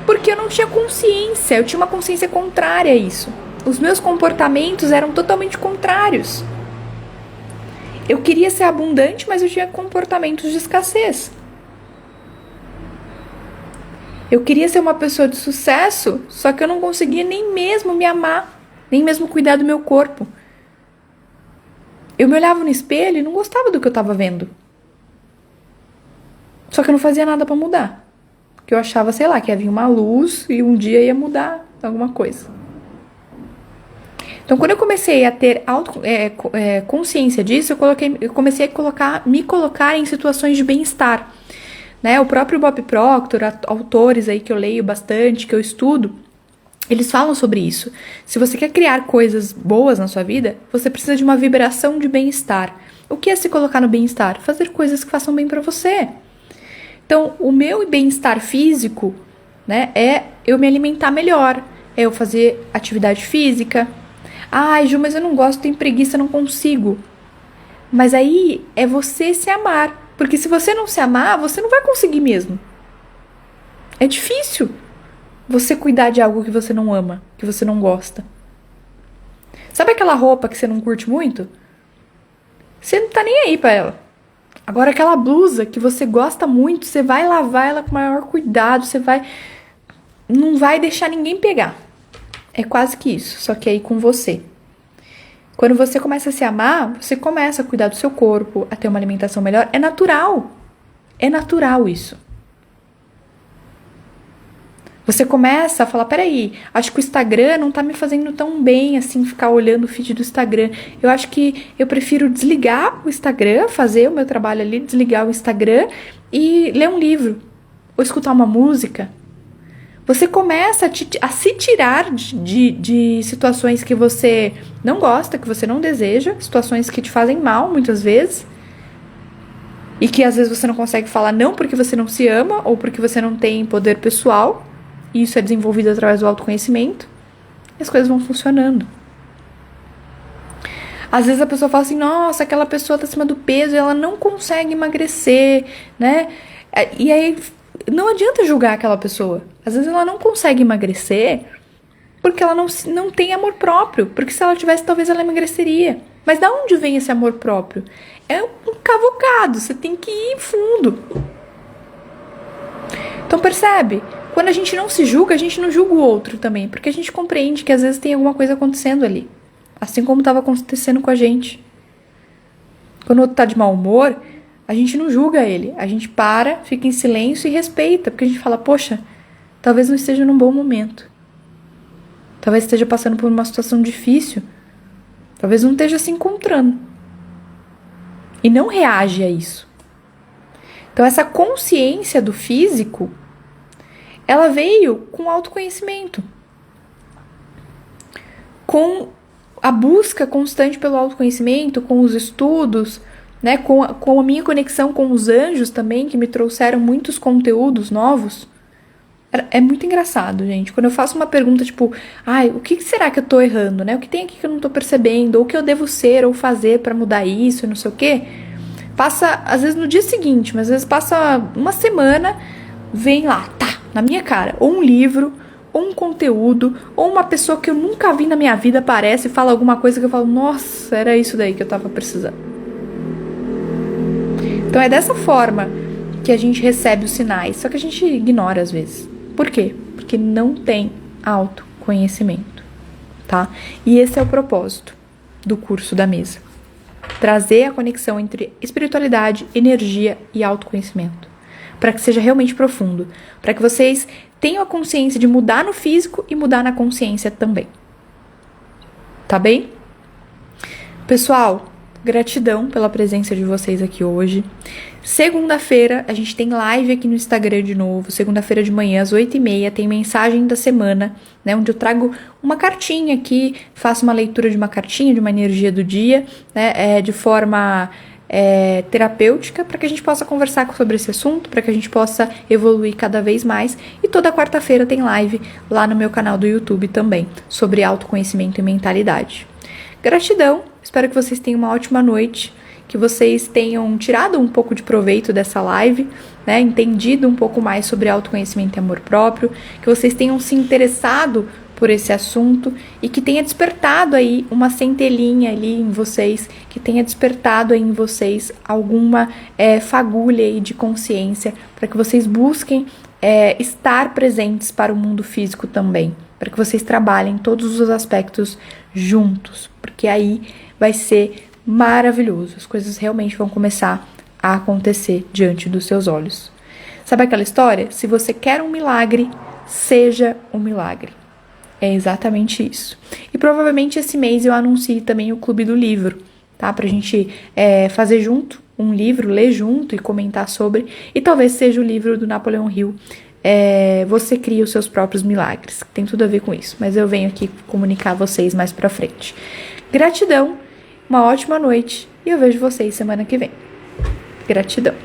Porque eu não tinha consciência. Eu tinha uma consciência contrária a isso. Os meus comportamentos eram totalmente contrários. Eu queria ser abundante, mas eu tinha comportamentos de escassez. Eu queria ser uma pessoa de sucesso, só que eu não conseguia nem mesmo me amar, nem mesmo cuidar do meu corpo. Eu me olhava no espelho e não gostava do que eu estava vendo. Só que eu não fazia nada pra mudar. Porque eu achava, sei lá, que ia vir uma luz e um dia ia mudar alguma coisa. Então, quando eu comecei a ter consciência disso, eu comecei a me colocar em situações de bem-estar. Né? O próprio Bob Proctor, autores aí que eu leio bastante, que eu estudo, eles falam sobre isso. Se você quer criar coisas boas na sua vida, você precisa de uma vibração de bem-estar. O que é se colocar no bem-estar? Fazer coisas que façam bem pra você. Então, o meu bem-estar físico, né, é eu me alimentar melhor, é eu fazer atividade física. Ai, Ju, mas eu não gosto, tenho preguiça, não consigo. Mas aí é você se amar. Porque se você não se amar, você não vai conseguir mesmo. É difícil você cuidar de algo que você não ama, que você não gosta. Sabe aquela roupa que você não curte muito? Você não tá nem aí pra ela. Agora aquela blusa que você gosta muito, você vai lavar ela com o maior cuidado, não vai deixar ninguém pegar. É quase que isso, só que aí com você. Quando você começa a se amar, você começa a cuidar do seu corpo, a ter uma alimentação melhor. É natural. É natural isso. Você começa a falar, peraí, acho que o Instagram não tá me fazendo tão bem, assim, ficar olhando o feed do Instagram. Eu acho que eu prefiro desligar o Instagram, fazer o meu trabalho ali, desligar o Instagram e ler um livro. Ou escutar uma música. Você começa a se tirar de situações que você não gosta, que você não deseja, situações que te fazem mal, muitas vezes, e que às vezes você não consegue falar não porque você não se ama ou porque você não tem poder pessoal, e isso é desenvolvido através do autoconhecimento, e as coisas vão funcionando. Às vezes a pessoa fala assim, nossa, aquela pessoa tá acima do peso e ela não consegue emagrecer, né? E aí não adianta julgar aquela pessoa. Às vezes ela não consegue emagrecer porque ela não tem amor próprio. Porque se ela tivesse, talvez ela emagreceria. Mas de onde vem esse amor próprio? É um cavocado, você tem que ir fundo. Então percebe? Quando a gente não se julga, a gente não julga o outro também. Porque a gente compreende que às vezes tem alguma coisa acontecendo ali. Assim como estava acontecendo com a gente. Quando o outro tá de mau humor, a gente não julga ele. A gente para, fica em silêncio e respeita. Porque a gente fala, poxa, talvez não esteja num bom momento. Talvez esteja passando por uma situação difícil. Talvez não esteja se encontrando. e não reage a isso. Então, essa consciência do físico, ela veio com autoconhecimento, com a busca constante pelo autoconhecimento, com os estudos, né, com a minha conexão com os anjos também, que me trouxeram muitos conteúdos novos. É muito engraçado, gente. Quando eu faço uma pergunta tipo, o que será que eu tô errando, né? O que tem aqui que eu não tô percebendo? Ou o que eu devo ser ou fazer pra mudar isso e não sei o quê? Passa, às vezes, no dia seguinte, mas às vezes passa uma semana, vem lá, na minha cara, ou um livro, ou um conteúdo, ou uma pessoa que eu nunca vi na minha vida aparece e fala alguma coisa que eu falo, nossa, era isso daí que eu tava precisando. Então é dessa forma que a gente recebe os sinais, só que a gente ignora às vezes. Por quê? Porque não tem autoconhecimento, tá? E esse é o propósito do curso da mesa. Trazer a conexão entre espiritualidade, energia e autoconhecimento. Para que seja realmente profundo. Para que vocês tenham a consciência de mudar no físico e mudar na consciência também. Tá bem? Pessoal, gratidão pela presença de vocês aqui hoje. Segunda-feira, a gente tem live aqui no Instagram de novo. Segunda-feira de manhã, às 8h30, tem mensagem da semana, né? Onde eu trago uma cartinha aqui, faço uma leitura de uma cartinha, de uma energia do dia, né? De forma terapêutica, para que a gente possa conversar sobre esse assunto, para que a gente possa evoluir cada vez mais. E toda quarta-feira tem live lá no meu canal do YouTube também, sobre autoconhecimento e mentalidade. Gratidão, espero que vocês tenham uma ótima noite, que vocês tenham tirado um pouco de proveito dessa live, né, entendido um pouco mais sobre autoconhecimento e amor próprio, que vocês tenham se interessado por esse assunto e que tenha despertado aí uma centelhinha ali em vocês, que tenha despertado aí em vocês alguma fagulha aí de consciência, para que vocês busquem estar presentes para o mundo físico também, para que vocês trabalhem todos os aspectos juntos, porque aí vai ser maravilhoso, as coisas realmente vão começar a acontecer diante dos seus olhos. Sabe aquela história? Se você quer um milagre, seja um milagre. É exatamente isso. E provavelmente esse mês eu anuncie também o Clube do Livro, tá? Pra gente fazer junto um livro, ler junto e comentar sobre. E talvez seja o livro do Napoleão Hill, Você Cria os Seus Próprios Milagres. Tem tudo a ver com isso, mas eu venho aqui comunicar a vocês mais pra frente. Gratidão, uma ótima noite e eu vejo vocês semana que vem. Gratidão.